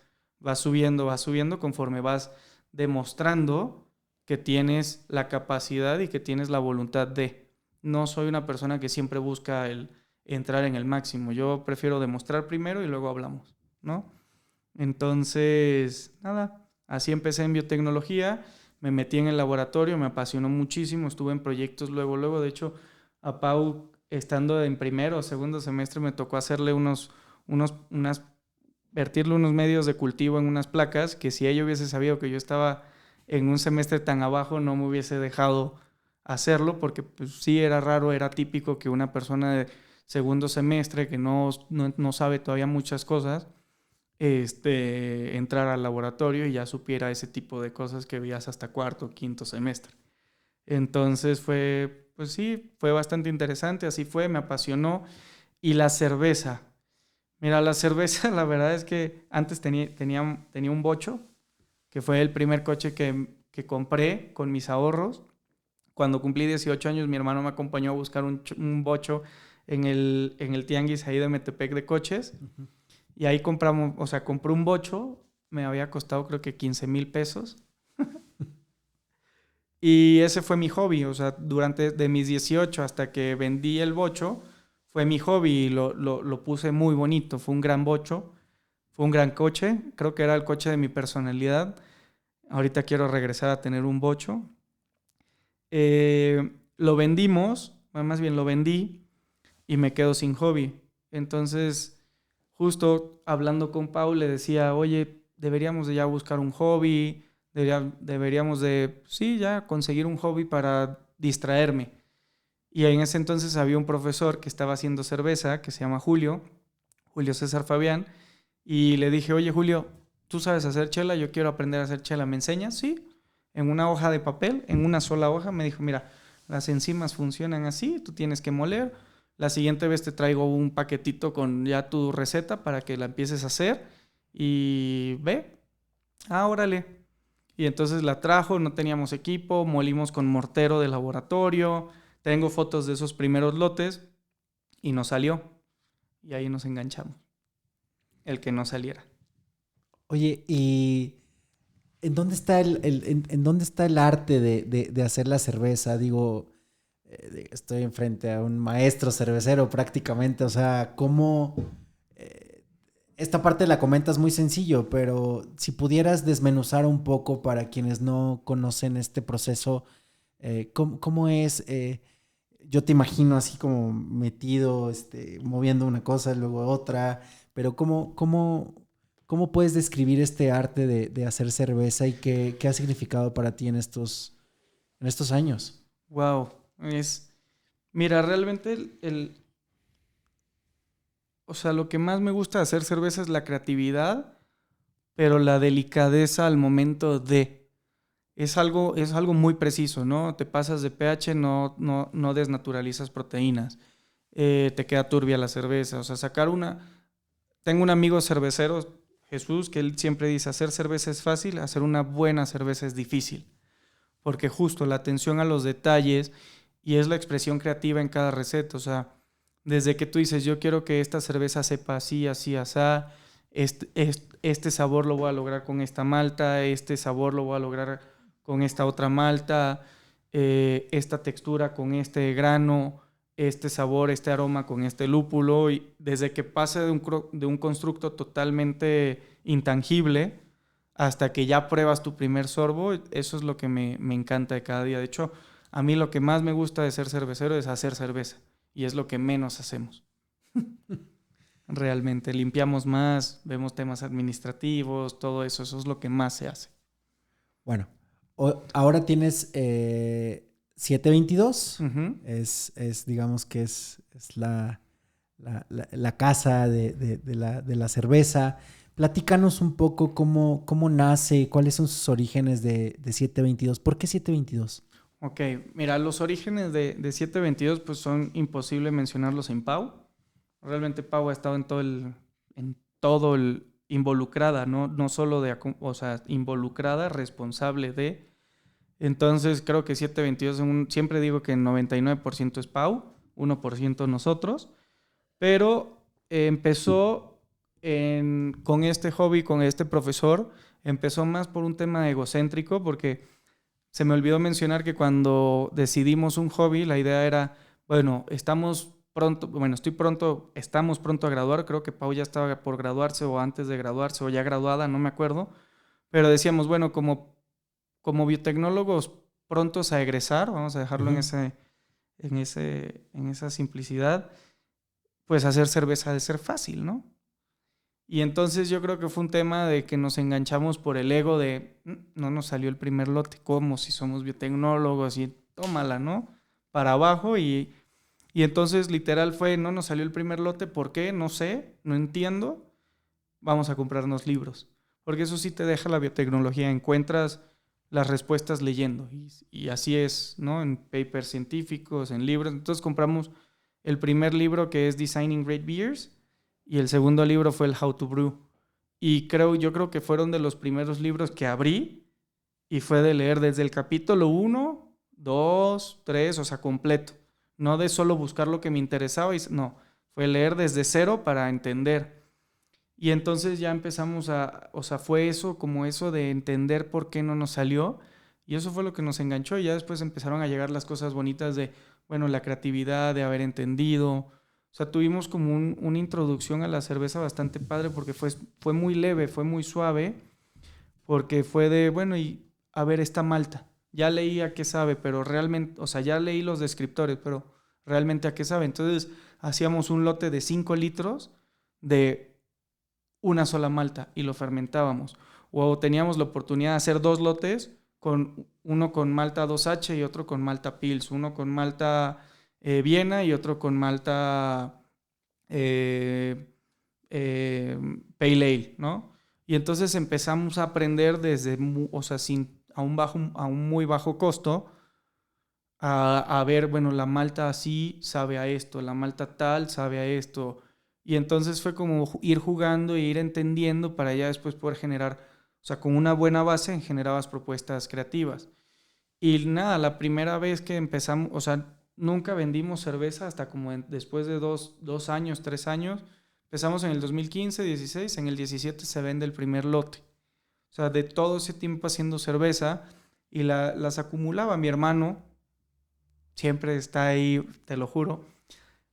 subiendo conforme vas demostrando que tienes la capacidad y que tienes la voluntad de. No soy una persona que siempre busca el entrar en el máximo. Yo prefiero demostrar primero y luego hablamos, ¿no? Entonces, nada, así empecé en biotecnología, me metí en el laboratorio, me apasionó muchísimo, estuve en proyectos luego. De hecho, a Pau, estando en primero o segundo semestre, me tocó hacerle vertirle unos medios de cultivo en unas placas, que si ella hubiese sabido que yo estaba en un semestre tan abajo, no me hubiese dejado hacerlo, porque pues, sí era raro, era típico que una persona de segundo semestre que no sabe todavía muchas cosas, entrar al laboratorio y ya supiera ese tipo de cosas que veías hasta cuarto o quinto semestre. Entonces pues sí, fue bastante interesante, así fue, me apasionó. Y la cerveza. Mira, la cerveza, la verdad es que antes tenía un bocho, que fue el primer coche que compré con mis ahorros. Cuando cumplí 18 años, mi hermano me acompañó a buscar un bocho en el tianguis ahí de Metepec de coches. Uh-huh. Y ahí compramos, o sea, compré un bocho, me había costado creo que 15,000 pesos. Y ese fue mi hobby, o sea, durante de mis 18 hasta que vendí el bocho, fue mi hobby y lo puse muy bonito. Fue un gran bocho, fue un gran coche, creo que era el coche de mi personalidad. Ahorita quiero regresar a tener un bocho. Lo vendimos, más bien lo vendí y me quedo sin hobby. Entonces, justo hablando con Pau, le decía, oye, deberíamos de ya buscar un hobby, deberíamos de, sí, ya conseguir un hobby para distraerme. Y en ese entonces había un profesor que estaba haciendo cerveza, que se llama Julio César Fabián, y le dije, oye Julio, ¿tú sabes hacer chela? Yo quiero aprender a hacer chela, ¿me enseñas? Sí, en una hoja de papel, en una sola hoja, me dijo, mira, las enzimas funcionan así, tú tienes que moler, la siguiente vez te traigo un paquetito con ya tu receta para que la empieces a hacer y ve, órale. Y entonces la trajo, no teníamos equipo, molimos con mortero de laboratorio, tengo fotos de esos primeros lotes y nos salió. Y ahí nos enganchamos. El que no saliera. Oye, ¿y en dónde está en dónde está el arte de hacer la cerveza? Digo, estoy enfrente a un maestro cervecero prácticamente. O sea, ¿cómo? Esta parte la comentas muy sencillo, pero si pudieras desmenuzar un poco para quienes no conocen este proceso, ¿cómo es? Yo te imagino así como metido, moviendo una cosa, luego otra, pero ¿cómo puedes describir este arte de hacer cerveza y qué ha significado para ti en estos años? Wow. Mira, realmente o sea, lo que más me gusta de hacer cerveza es la creatividad, pero la delicadeza al momento de. Es algo muy preciso, ¿no? Te pasas de pH, no desnaturalizas proteínas. Te queda turbia la cerveza. O sea, Tengo un amigo cervecero, Jesús, que él siempre dice, hacer cerveza es fácil, hacer una buena cerveza es difícil. Porque justo la atención a los detalles y es la expresión creativa en cada receta. O sea, desde que tú dices, yo quiero que esta cerveza sepa así, así, asá, este sabor lo voy a lograr con esta malta, este sabor lo voy a lograr con esta otra malta, esta textura con este grano, este sabor, este aroma con este lúpulo, y desde que pase de un constructo totalmente intangible hasta que ya pruebas tu primer sorbo, eso es lo que me encanta de cada día. De hecho, a mí lo que más me gusta de ser cervecero es hacer cerveza, y es lo que menos hacemos. Realmente, limpiamos más, vemos temas administrativos, todo eso, eso es lo que más se hace. Bueno, ahora tienes 722. Ujú. Digamos que es la casa de la cerveza. Platícanos un poco cómo nace, cuáles son sus orígenes de 722. ¿Por qué 722? Ok, mira, los orígenes de 722 pues son imposible mencionarlos en Pau. Realmente Pau ha estado en todo el involucrada, no solo o sea, involucrada, responsable de. Entonces creo que 722, siempre digo que el 99% es Pau, 1% nosotros, pero empezó con este hobby, con este profesor, empezó más por un tema egocéntrico, porque se me olvidó mencionar que cuando decidimos un hobby, la idea era, bueno, estamos pronto a graduar, creo que Pau ya estaba por graduarse o antes de graduarse o ya graduada, no me acuerdo, pero decíamos, bueno, como biotecnólogos prontos a egresar, vamos a dejarlo Uh-huh. en esa simplicidad, pues hacer cerveza ha de ser fácil, ¿no? Y entonces yo creo que fue un tema de que nos enganchamos por el ego de, no nos salió el primer lote, ¿cómo? Si somos biotecnólogos y tómala, ¿no? Para abajo y entonces literal fue, no nos salió el primer lote, ¿por qué? No sé, no entiendo, vamos a comprarnos libros. Porque eso sí te deja la biotecnología, encuentras las respuestas leyendo y así es, ¿no? En papers científicos, en libros. Entonces compramos el primer libro, que es Designing Great Beers, y el segundo libro fue el How to Brew. Y yo creo que fueron de los primeros libros que abrí y fue de leer desde el capítulo 1, 2, 3, o sea, completo. No de solo buscar lo que me interesaba, no, fue leer desde cero para entender. Y entonces ya empezamos o sea, fue eso, como eso de entender por qué no nos salió. Y eso fue lo que nos enganchó. Y ya después empezaron a llegar las cosas bonitas de, bueno, la creatividad, de haber entendido. O sea, tuvimos como una introducción a la cerveza bastante padre, porque fue muy leve, fue muy suave, porque fue de, bueno, y a ver, esta malta. Ya leí a qué sabe, pero realmente, o sea, ya leí los descriptores, pero realmente a qué sabe. Entonces hacíamos un lote de 5 litros de una sola malta y lo fermentábamos. o teníamos la oportunidad de hacer 2 lotes, uno con malta 2H y otro con malta Pils, uno con malta Viena y otro con malta Pale Ale, ¿no? Y entonces empezamos a aprender desde, o sea, a un muy bajo costo, a ver, bueno, la malta así sabe a esto, la malta tal sabe a esto. Y entonces fue como ir jugando e ir entendiendo para ya después poder generar, o sea, con una buena base generabas propuestas creativas. Y nada, la primera vez que empezamos, o sea, nunca vendimos cerveza hasta como después de 2 años, 3 años. Empezamos en el 2015, 16, en el 17 se vende el primer lote. O sea, de todo ese tiempo haciendo cerveza y las acumulaba. Mi hermano siempre está ahí, te lo juro.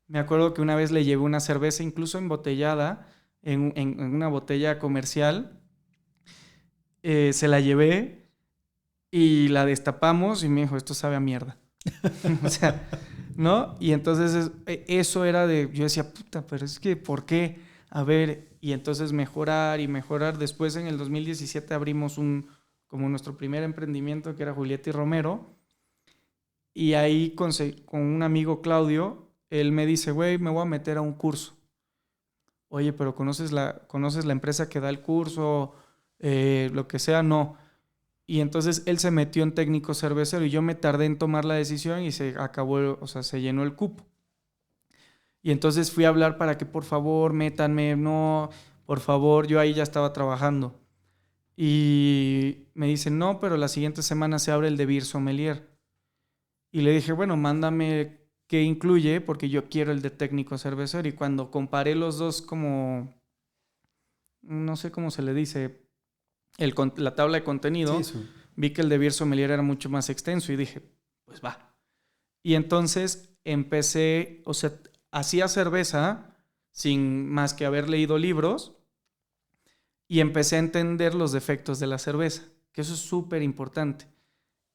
Me acuerdo que una vez le llevé una cerveza incluso embotellada en una botella comercial. Se la llevé y la destapamos y me dijo, esto sabe a mierda. O sea, ¿no? Y entonces eso era yo decía, puta, pero es que, ¿por qué? A ver, y entonces mejorar y mejorar. Después en el 2017 abrimos como nuestro primer emprendimiento, que era Julieta y Romero. Y ahí con un amigo Claudio, él me dice, güey, me voy a meter a un curso. Oye, pero ¿conoces la empresa que da el curso? Lo que sea, no. Y entonces él se metió en técnico cervecero y yo me tardé en tomar la decisión y se acabó, o sea, se llenó el cupo. Y entonces fui a hablar para que por favor métanme, no, por favor, yo ahí ya estaba trabajando. Y me dicen, no, pero la siguiente semana se abre el de Beer Sommelier. Y le dije, bueno, mándame qué incluye, porque yo quiero el de técnico cervecero. Y cuando comparé los dos como, no sé cómo se le dice, la tabla de contenido, sí, vi que el de Beer Sommelier era mucho más extenso y dije, pues va. Y entonces empecé, o sea, hacía cerveza sin más que haber leído libros y empecé a entender los defectos de la cerveza, que eso es súper importante.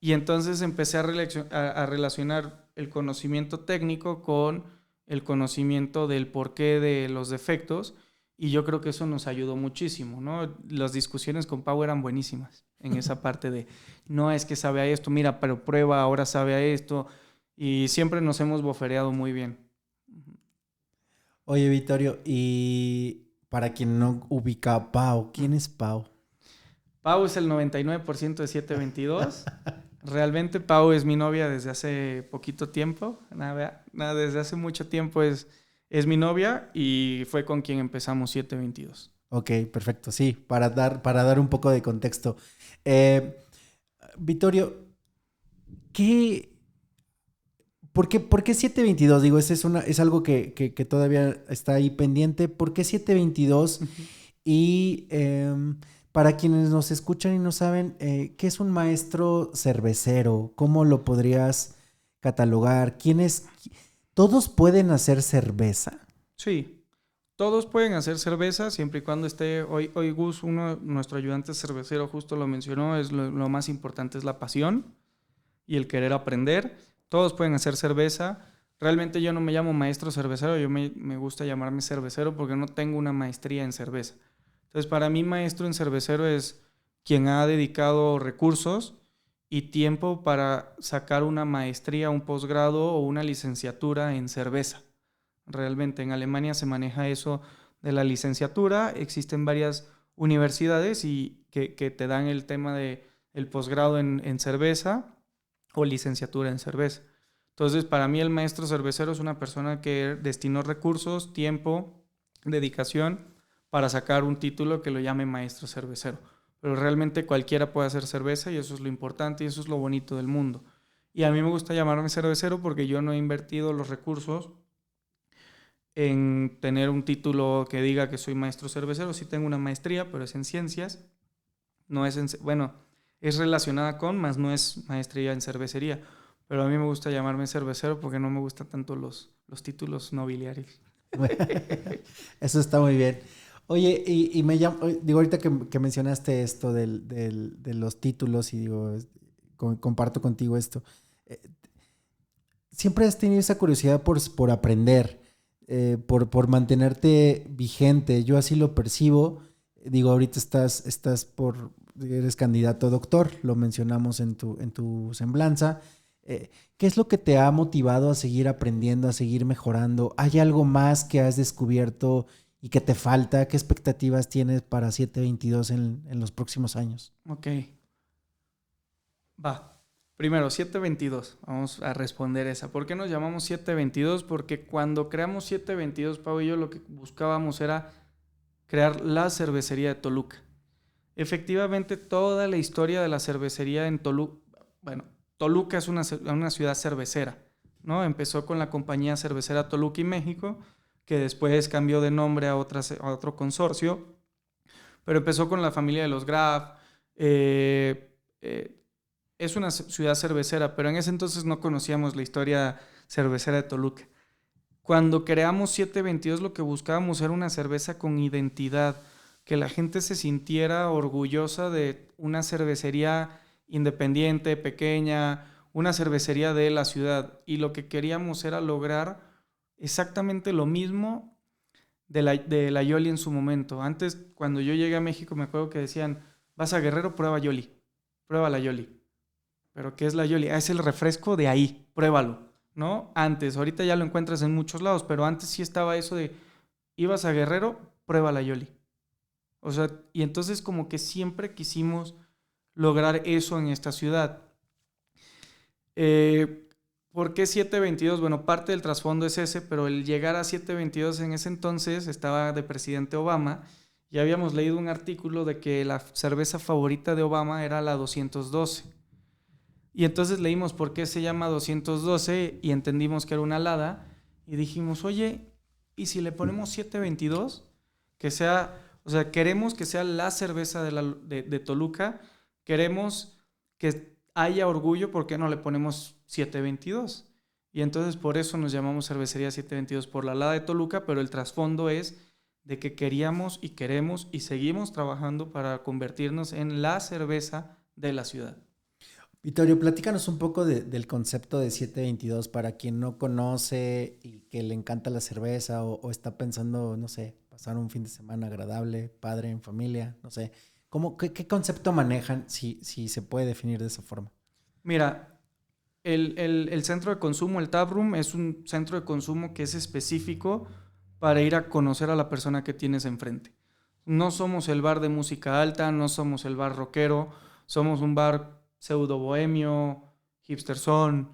Y entonces empecé a relacionar el conocimiento técnico con el conocimiento del porqué de los defectos. Y yo creo que eso nos ayudó muchísimo, ¿no? Las discusiones con Pau eran buenísimas en esa parte de, no es que sabe a esto, mira, pero prueba, ahora sabe a esto. Y siempre nos hemos bofereado muy bien. Oye, Vittorio, y para quien no ubica a Pau, ¿quién es Pau? Pau es el 99% de 722. Realmente Pau es mi novia desde hace poquito tiempo. Nada, desde hace mucho tiempo es mi novia y fue con quien empezamos 722. Ok, perfecto. Sí, para dar un poco de contexto. Vittorio, ¿por qué 722? Digo, es algo que todavía está ahí pendiente. ¿Por qué 722? Uh-huh. Y para quienes nos escuchan y no saben, ¿qué es un maestro cervecero? ¿Cómo lo podrías catalogar? ¿Todos pueden hacer cerveza? Sí, todos pueden hacer cerveza siempre y cuando esté. Hoy Gus, nuestro ayudante cervecero, justo lo mencionó, lo más importante es la pasión y el querer aprender. Todos pueden hacer cerveza. Realmente yo no me llamo maestro cervecero, yo me gusta llamarme cervecero porque no tengo una maestría en cerveza. Entonces, para mí, maestro en cervecero es quien ha dedicado recursos y tiempo para sacar una maestría, un posgrado o una licenciatura en cerveza. Realmente en Alemania se maneja eso de la licenciatura. Existen varias universidades que te dan el tema del posgrado en cerveza o licenciatura en cerveza. Entonces, para mí el maestro cervecero es una persona que destinó recursos, tiempo, dedicación para sacar un título que lo llame maestro cervecero. Pero realmente cualquiera puede hacer cerveza y eso es lo importante y eso es lo bonito del mundo. Y a mí me gusta llamarme cervecero porque yo no he invertido los recursos en tener un título que diga que soy maestro cervecero. Sí tengo una maestría, pero es en ciencias. No es es relacionada con, más no es maestría en cervecería. Pero a mí me gusta llamarme cervecero porque no me gustan tanto los títulos nobiliarios. Eso está muy bien. Oye, y me llamo, digo, ahorita que mencionaste esto de los títulos y digo, comparto contigo esto. Siempre has tenido esa curiosidad por aprender, por mantenerte vigente. Yo así lo percibo. Digo, ahorita eres candidato a doctor, lo mencionamos en tu semblanza. ¿Qué es lo que te ha motivado a seguir aprendiendo, a seguir mejorando? ¿Hay algo más que has descubierto y que te falta? ¿Qué expectativas tienes para 722 en los próximos años? Ok, va. Primero, 722. Vamos a responder esa. ¿Por qué nos llamamos 722? Porque cuando creamos 722, Pau y yo lo que buscábamos era crear la cervecería de Toluca. Efectivamente, toda la historia de la cervecería en Toluca, bueno, Toluca es una ciudad cervecera, ¿no? Empezó con la compañía cervecera Toluca y México, que después cambió de nombre a otro consorcio, pero empezó con la familia de los Graf. Es una ciudad cervecera, pero en ese entonces no conocíamos la historia cervecera de Toluca. Cuando creamos 722 lo que buscábamos era una cerveza con identidad, que la gente se sintiera orgullosa de una cervecería independiente, pequeña, una cervecería de la ciudad. Y lo que queríamos era lograr exactamente lo mismo de la Yoli en su momento. Antes, cuando yo llegué a México, me acuerdo que decían, vas a Guerrero, prueba Yoli, prueba la Yoli. ¿Pero qué es la Yoli? Es el refresco de ahí, pruébalo, ¿no? Antes, ahorita ya lo encuentras en muchos lados, pero antes sí estaba eso de, ibas a Guerrero, prueba la Yoli. O sea, y entonces como que siempre quisimos lograr eso en esta ciudad. ¿Por qué 722? Bueno, parte del trasfondo es ese, pero el llegar a 722 en ese entonces estaba de presidente Obama y habíamos leído un artículo de que la cerveza favorita de Obama era la 212. Y entonces leímos por qué se llama 212 y entendimos que era una alada y dijimos, oye, ¿y si le ponemos 722? Que sea, o sea, queremos que sea la cerveza de Toluca, queremos que haya orgullo, ¿por qué no le ponemos 722? Y entonces por eso nos llamamos Cervecería 722, por la alada de Toluca, pero el trasfondo es de que queríamos y queremos y seguimos trabajando para convertirnos en la cerveza de la ciudad. Vittorio, platícanos un poco del concepto de 722 para quien no conoce y que le encanta la cerveza o está pensando, no sé, pasar un fin de semana agradable, padre, en familia, no sé. ¿Qué concepto manejan si se puede definir de esa forma? Mira, el centro de consumo, el taproom, es un centro de consumo que es específico para ir a conocer a la persona que tienes enfrente. No somos el bar de música alta, no somos el bar rockero, somos un bar pseudo bohemio, hipsterzón,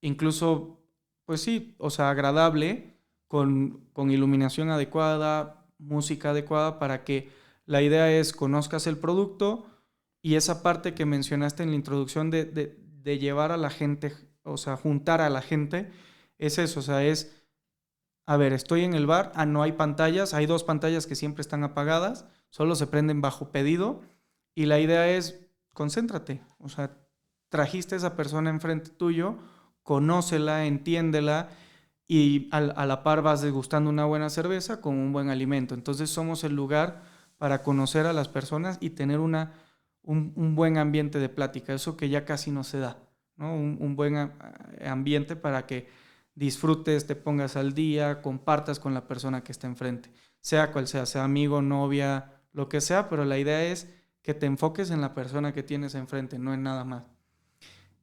incluso, pues sí, o sea, agradable, con iluminación adecuada, música adecuada, para que la idea es conozcas el producto y esa parte que mencionaste en la introducción de llevar a la gente, o sea, juntar a la gente, es eso, o sea, es, a ver, estoy en el bar, no hay pantallas, hay 2 pantallas que siempre están apagadas, solo se prenden bajo pedido y la idea es, concéntrate, o sea, trajiste a esa persona enfrente tuyo, conócela, entiéndela y a la par vas degustando una buena cerveza con un buen alimento. Entonces somos el lugar para conocer a las personas y tener un buen ambiente de plática, eso que ya casi no se da, ¿no? Un buen ambiente para que disfrutes, te pongas al día, compartas con la persona que está enfrente, sea cual sea amigo, novia, lo que sea, pero la idea es que te enfoques en la persona que tienes enfrente, no en nada más.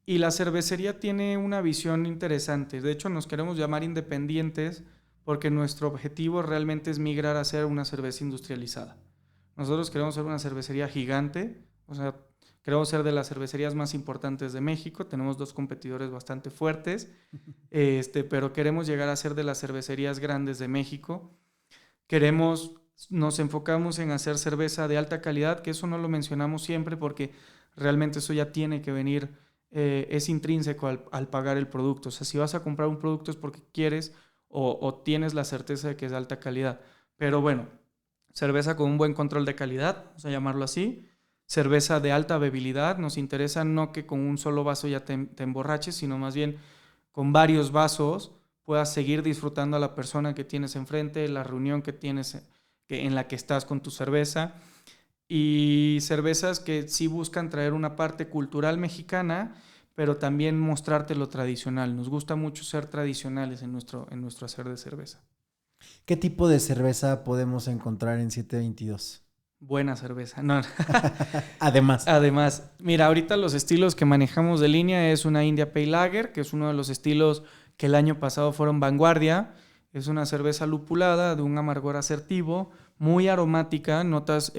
Y la cervecería tiene una visión interesante. De hecho, nos queremos llamar independientes porque nuestro objetivo realmente es migrar a ser una cerveza industrializada. Nosotros queremos ser una cervecería gigante, o sea, queremos ser de las cervecerías más importantes de México. Tenemos 2 competidores bastante fuertes, pero queremos llegar a ser de las cervecerías grandes de México. Nos enfocamos en hacer cerveza de alta calidad, que eso no lo mencionamos siempre porque realmente eso ya tiene que venir, es intrínseco al pagar el producto. O sea, si vas a comprar un producto es porque quieres o tienes la certeza de que es de alta calidad. Pero bueno, cerveza con un buen control de calidad, vamos a llamarlo así. Cerveza de alta bebilidad, nos interesa no que con un solo vaso ya te emborraches, sino más bien con varios vasos puedas seguir disfrutando a la persona que tienes enfrente, la reunión que tienes en la que estás con tu cerveza. Y cervezas que sí buscan traer una parte cultural mexicana, pero también mostrarte lo tradicional. Nos gusta mucho ser tradicionales en nuestro hacer de cerveza. ¿Qué tipo de cerveza podemos encontrar en 722? Buena cerveza. No. Además. Además, mira, ahorita los estilos que manejamos de línea es una India Pale Lager, que es uno de los estilos que el año pasado fueron vanguardia. Es una cerveza lupulada de un amargor asertivo, muy aromática, notas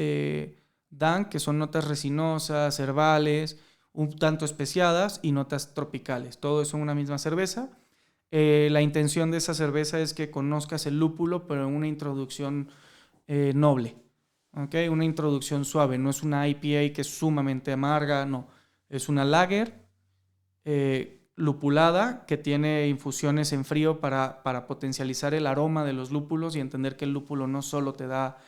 dank, que son notas resinosas, herbales, un tanto especiadas y notas tropicales. Todo eso en una misma cerveza. La intención de esa cerveza es que conozcas el lúpulo, pero en una introducción noble. ¿Okay? Una introducción suave, no es una IPA que es sumamente amarga, no. Es una lager lupulada que tiene infusiones en frío para potencializar el aroma de los lúpulos y entender que el lúpulo no solo te da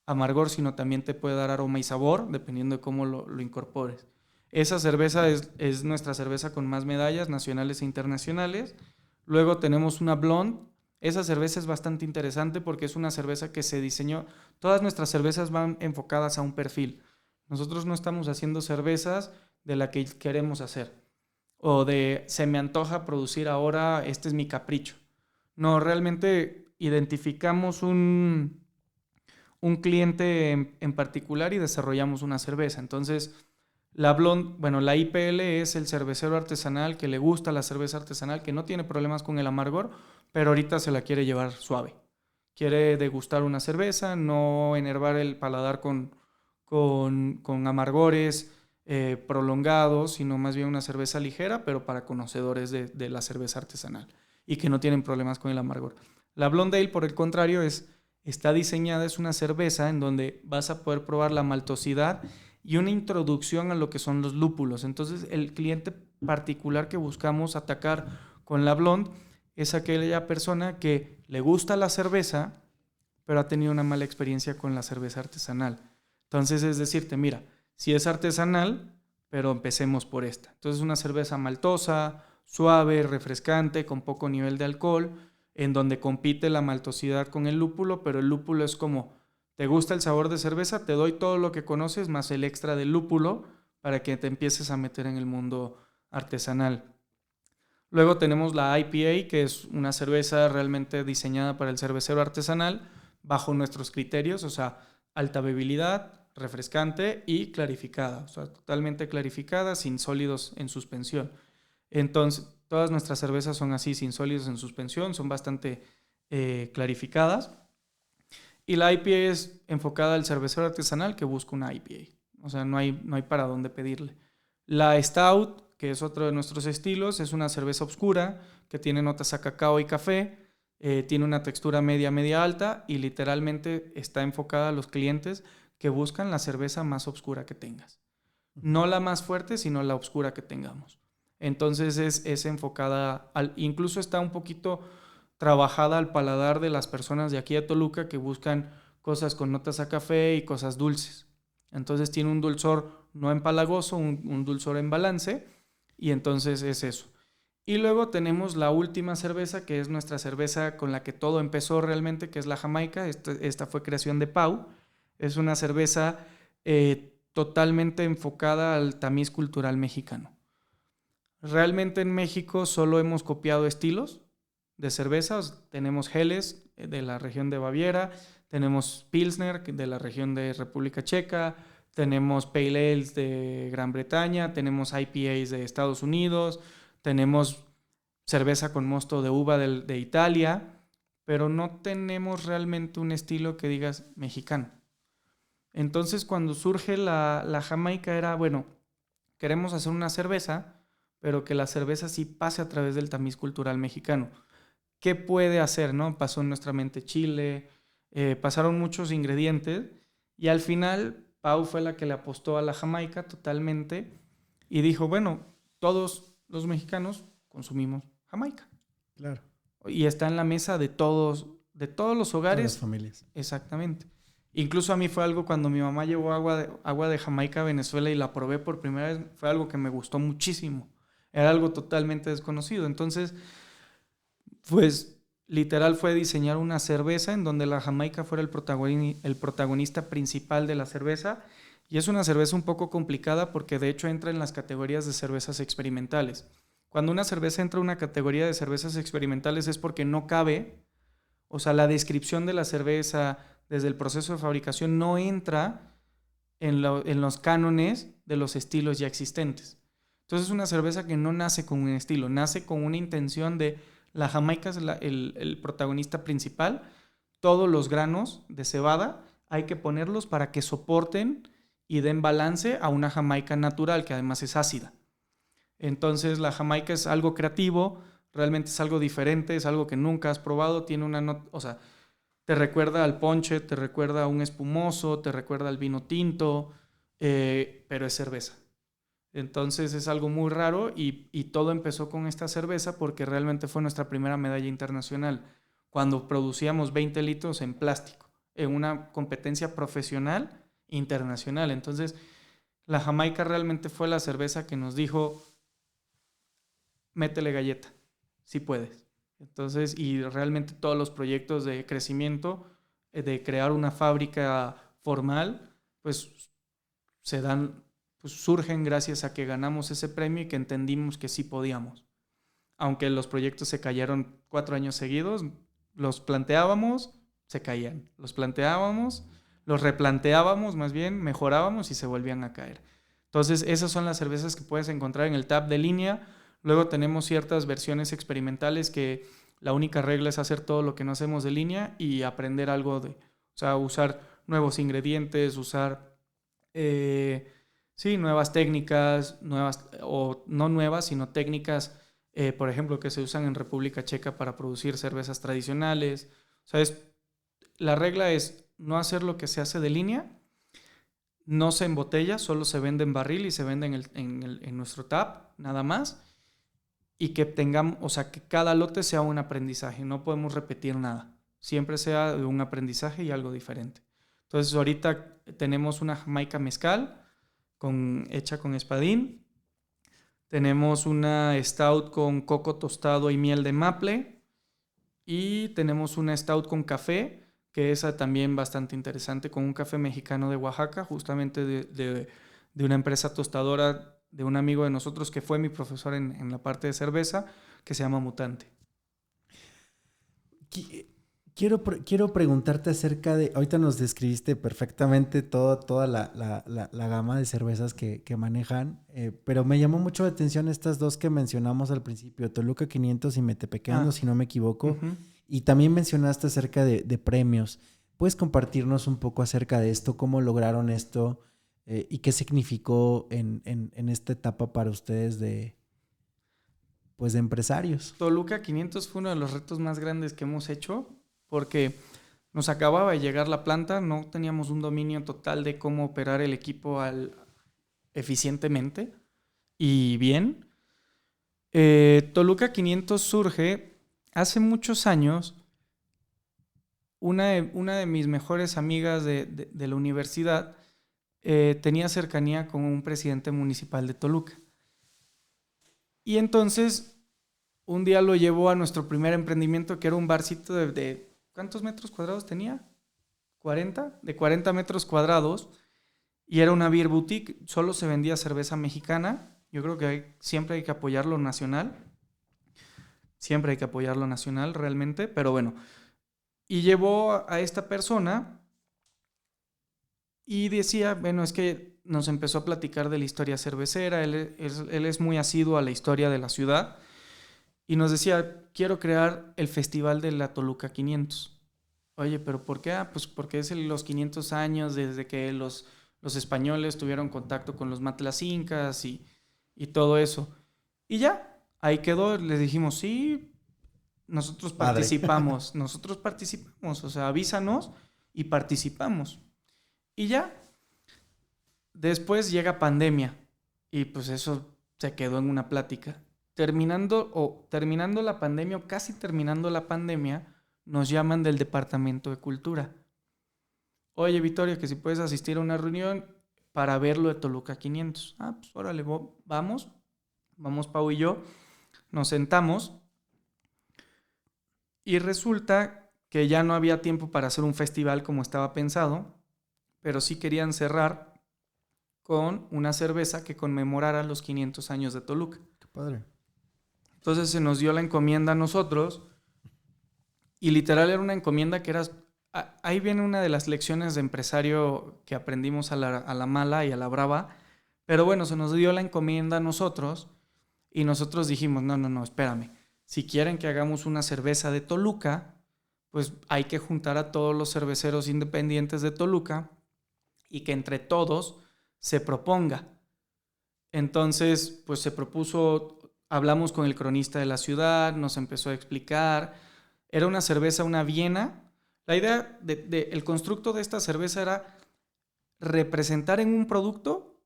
amargor, sino también te puede dar aroma y sabor, dependiendo de cómo lo incorpores. Esa cerveza es nuestra cerveza con más medallas nacionales e internacionales. Luego tenemos una blonde. Esa cerveza es bastante interesante porque es una cerveza que se diseñó. Todas nuestras cervezas van enfocadas a un perfil. Nosotros no estamos haciendo cervezas de la que queremos hacer o de se me antoja producir ahora, este es mi capricho. No, realmente identificamos un cliente en particular y desarrollamos una cerveza. Entonces, la Blonde, bueno, la IPL es el cervecero artesanal que le gusta la cerveza artesanal, que no tiene problemas con el amargor, pero ahorita se la quiere llevar suave. Quiere degustar una cerveza, no enervar el paladar con amargores prolongados, sino más bien una cerveza ligera, pero para conocedores de la cerveza artesanal y que no tienen problemas con el amargor. La Blonde Ale, por el contrario, está diseñada, es una cerveza en donde vas a poder probar la maltosidad y una introducción a lo que son los lúpulos. Entonces, el cliente particular que buscamos atacar con la Blonde es aquella persona que le gusta la cerveza, pero ha tenido una mala experiencia con la cerveza artesanal. Entonces, es decirte, mira, si es artesanal, pero empecemos por esta. Entonces, una cerveza maltosa, suave, refrescante, con poco nivel de alcohol, en donde compite la maltosidad con el lúpulo, pero el lúpulo es como, ¿te gusta el sabor de cerveza? Te doy todo lo que conoces más el extra del lúpulo para que te empieces a meter en el mundo artesanal. Luego tenemos la IPA, que es una cerveza realmente diseñada para el cervecero artesanal bajo nuestros criterios, o sea, alta bebilidad, refrescante y clarificada, o sea, totalmente clarificada, sin sólidos en suspensión. Entonces, todas nuestras cervezas son así, sin sólidos en suspensión, son bastante clarificadas. Y la IPA es enfocada al cervecero artesanal que busca una IPA. O sea, no hay para dónde pedirle. La Stout, que es otro de nuestros estilos, es una cerveza oscura que tiene notas a cacao y café, tiene una textura media alta y literalmente está enfocada a los clientes que buscan la cerveza más oscura que tengas. No la más fuerte, sino la oscura que tengamos. Entonces es enfocada, incluso está un poquito trabajada al paladar de las personas de aquí de Toluca que buscan cosas con notas a café y cosas dulces. Entonces tiene un dulzor no empalagoso, un dulzor en balance, y entonces es eso. Y luego tenemos la última cerveza, que es nuestra cerveza con la que todo empezó realmente, que es la Jamaica. Esta fue creación de Pau. Es una cerveza totalmente enfocada al tamiz cultural mexicano. Realmente en México solo hemos copiado estilos de cervezas. Tenemos Helles de la región de Baviera, tenemos Pilsner de la región de República Checa, tenemos Pale Ales de Gran Bretaña, tenemos IPAs de Estados Unidos, tenemos cerveza con mosto de uva de Italia, pero no tenemos realmente un estilo que digas mexicano. Entonces, cuando surge la Jamaica era, bueno, queremos hacer una cerveza, pero que la cerveza sí pase a través del tamiz cultural mexicano. ¿Qué puede hacer, no? Pasó en nuestra mente chile, pasaron muchos ingredientes y al final Pau fue la que le apostó a la Jamaica totalmente y dijo, bueno, todos los mexicanos consumimos Jamaica. Claro. Y está en la mesa de todos los hogares. Todas las familias. Exactamente. Incluso a mí fue algo cuando mi mamá llevó agua de Jamaica a Venezuela y la probé por primera vez, fue algo que me gustó muchísimo. Era algo totalmente desconocido. Entonces, pues literal fue diseñar una cerveza en donde la Jamaica fuera el protagonista principal de la cerveza. Y es una cerveza un poco complicada porque de hecho entra en las categorías de cervezas experimentales. Cuando una cerveza entra en una categoría de cervezas experimentales es porque no cabe O sea, la descripción de la cerveza desde el proceso de fabricación no entra en los cánones de los estilos ya existentes. Entonces es una cerveza que no nace con un estilo, nace con una intención de la Jamaica es el protagonista principal. Todos los granos de cebada hay que ponerlos para que soporten y den balance a una Jamaica natural, que además es ácida. Entonces la Jamaica es algo creativo, realmente es algo diferente, es algo que nunca has probado, tiene una o sea, te recuerda al ponche, te recuerda a un espumoso, te recuerda al vino tinto, pero es cerveza. Entonces es algo muy raro y todo empezó con esta cerveza porque realmente fue nuestra primera medalla internacional cuando producíamos 20 litros en plástico en una competencia profesional internacional. Entonces la Jamaica realmente fue la cerveza que nos dijo, métele galleta, si puedes. Entonces, y realmente todos los proyectos de crecimiento, de crear una fábrica formal, pues se dan, pues surgen gracias a que ganamos ese premio y que entendimos que sí podíamos. Aunque los proyectos se cayeron 4 años seguidos, los planteábamos, se caían. Los planteábamos, los replanteábamos, más bien, mejorábamos y se volvían a caer. Entonces, esas son las cervezas que puedes encontrar en el tap de línea. Luego tenemos ciertas versiones experimentales que la única regla es hacer todo lo que no hacemos de línea y aprender algo o sea, usar nuevos ingredientes, usar, sí, nuevas técnicas, o no nuevas, sino técnicas, por ejemplo, que se usan en República Checa para producir cervezas tradicionales. O sea, la regla es no hacer lo que se hace de línea, no se embotella, solo se vende en barril y se vende en nuestro tap, nada más. Y que tengamos, o sea, que cada lote sea un aprendizaje, no podemos repetir nada, siempre sea un aprendizaje y algo diferente. Entonces ahorita tenemos una Jamaica mezcal hecha con espadín, tenemos una stout con coco tostado y miel de maple y tenemos una stout con café, que esa también bastante interesante, con un café mexicano de Oaxaca, justamente de una empresa tostadora de un amigo de nosotros que fue mi profesor en la parte de cerveza, que se llama Mutante. Quiero preguntarte acerca de, ahorita nos describiste perfectamente toda la gama de cervezas que manejan, pero me llamó mucho la atención estas dos que mencionamos al principio, Toluca 500 y Metepequeando, si no me equivoco, y también mencionaste acerca de premios. ¿Puedes compartirnos un poco acerca de esto? ¿Cómo lograron esto? ¿Y qué significó en esta etapa para ustedes de empresarios? Toluca 500 fue uno de los retos más grandes que hemos hecho porque nos acababa de llegar la planta, no teníamos un dominio total de cómo operar el equipo eficientemente y bien. Toluca 500 surge hace muchos años. Una de mis mejores amigas de la universidad tenía cercanía con un presidente municipal de Toluca. Y entonces un día lo llevó a nuestro primer emprendimiento, que era un barcito de ¿cuántos metros cuadrados tenía? 40, de 40 metros cuadrados. Y era una beer boutique, solo se vendía cerveza mexicana. Yo creo que siempre hay que apoyar lo nacional. Siempre hay que apoyar lo nacional realmente, pero bueno. Y llevó a esta persona y decía, bueno, es que nos empezó a platicar de la historia cervecera, él es muy asiduo a la historia de la ciudad, y nos decía, quiero crear el Festival de la Toluca 500. Oye, ¿pero por qué? Pues porque es los 500 años desde que los españoles tuvieron contacto con los matlacincas y todo eso. Y ya, ahí quedó, les dijimos, sí, nosotros participamos, o sea, avísanos y participamos. Y ya, después llega pandemia y pues eso se quedó en una plática. Terminando la pandemia o casi terminando la pandemia, nos llaman del Departamento de Cultura. Oye, Vittorio, que si puedes asistir a una reunión para ver lo de Toluca 500. Pues órale, vamos Pau y yo, nos sentamos y resulta que ya no había tiempo para hacer un festival como estaba pensado, pero sí querían cerrar con una cerveza que conmemorara los 500 años de Toluca. Qué padre. Entonces se nos dio la encomienda a nosotros Y literal era una encomienda que era... Ahí viene una de las lecciones de empresario que aprendimos a la mala y a la brava. Pero bueno, se nos dio la encomienda a nosotros y nosotros dijimos, no, espérame. Si quieren que hagamos una cerveza de Toluca, pues hay que juntar a todos los cerveceros independientes de Toluca y que entre todos se proponga. Entonces, pues se propuso, hablamos con el cronista de la ciudad, nos empezó a explicar. Era una cerveza, una Viena. La idea el constructo de esta cerveza era representar en un producto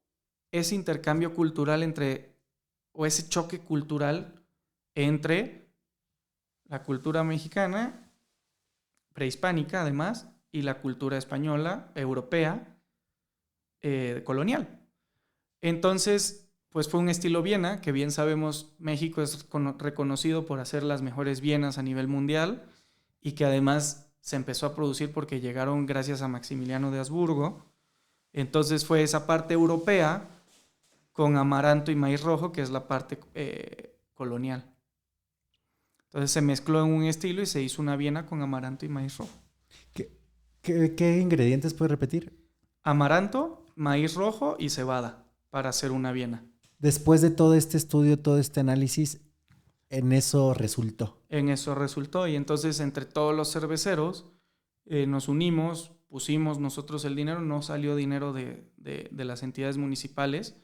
ese intercambio cultural o ese choque cultural entre la cultura mexicana, prehispánica además, y la cultura española, europea, colonial. Entonces, pues fue un estilo Viena, que bien sabemos México es reconocido por hacer las mejores Vienas a nivel mundial y que además se empezó a producir porque llegaron gracias a Maximiliano de Habsburgo. Entonces fue esa parte europea con amaranto y maíz rojo, que es la parte colonial. Entonces se mezcló en un estilo y se hizo una Viena con amaranto y maíz rojo. ¿Qué ingredientes puedes repetir? Amaranto, maíz rojo y cebada para hacer una Viena. Después de todo este estudio, todo este análisis, en eso resultó. En eso resultó. Y entonces entre todos los cerveceros nos unimos, pusimos nosotros el dinero, no salió dinero de las entidades municipales,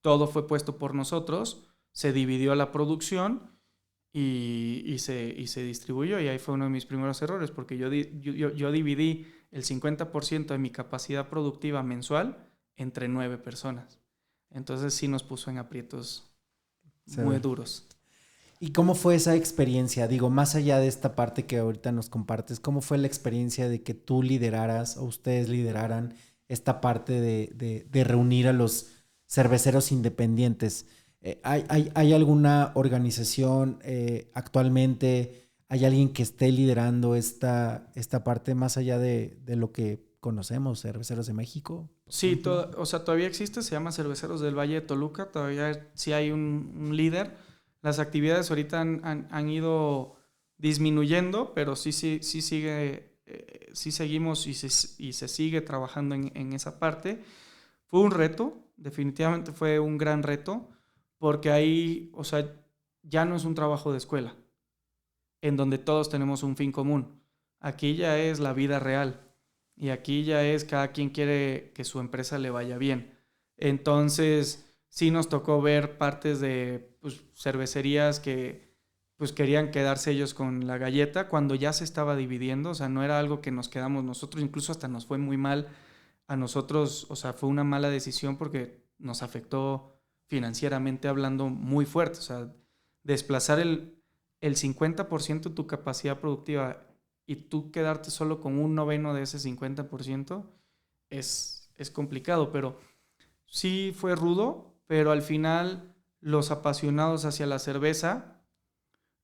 todo fue puesto por nosotros, se dividió la producción y se distribuyó. Y ahí fue uno de mis primeros errores, porque yo dividí el 50% de mi capacidad productiva mensual entre 9 personas. Entonces sí nos puso en aprietos muy duros. ¿Y cómo fue esa experiencia? Digo, más allá de esta parte que ahorita nos compartes, ¿cómo fue la experiencia de que tú lideraras o ustedes lideraran esta parte de reunir a los cerveceros independientes? ¿Hay alguna organización actualmente? ¿Hay alguien que esté liderando esta parte más allá de lo que conocemos, Cerveceros de México? Sí, todavía existe, se llama Cerveceros del Valle de Toluca, todavía sí hay un líder. Las actividades ahorita han ido disminuyendo, pero sí sigue, sí seguimos y se sigue trabajando en esa parte. Fue un reto, definitivamente fue un gran reto, porque ahí, o sea, ya no es un trabajo de escuela, en donde todos tenemos un fin común. Aquí ya es la vida real. Y aquí ya es cada quien quiere que su empresa le vaya bien. Entonces, sí nos tocó ver partes de cervecerías que pues querían quedarse ellos con la galleta cuando ya se estaba dividiendo. O sea, no era algo que nos quedamos nosotros. Incluso hasta nos fue muy mal a nosotros. O sea, fue una mala decisión porque nos afectó financieramente hablando muy fuerte. O sea, desplazar el 50% de tu capacidad productiva y tú quedarte solo con un noveno de ese 50% es complicado, pero sí fue rudo, pero al final los apasionados hacia la cerveza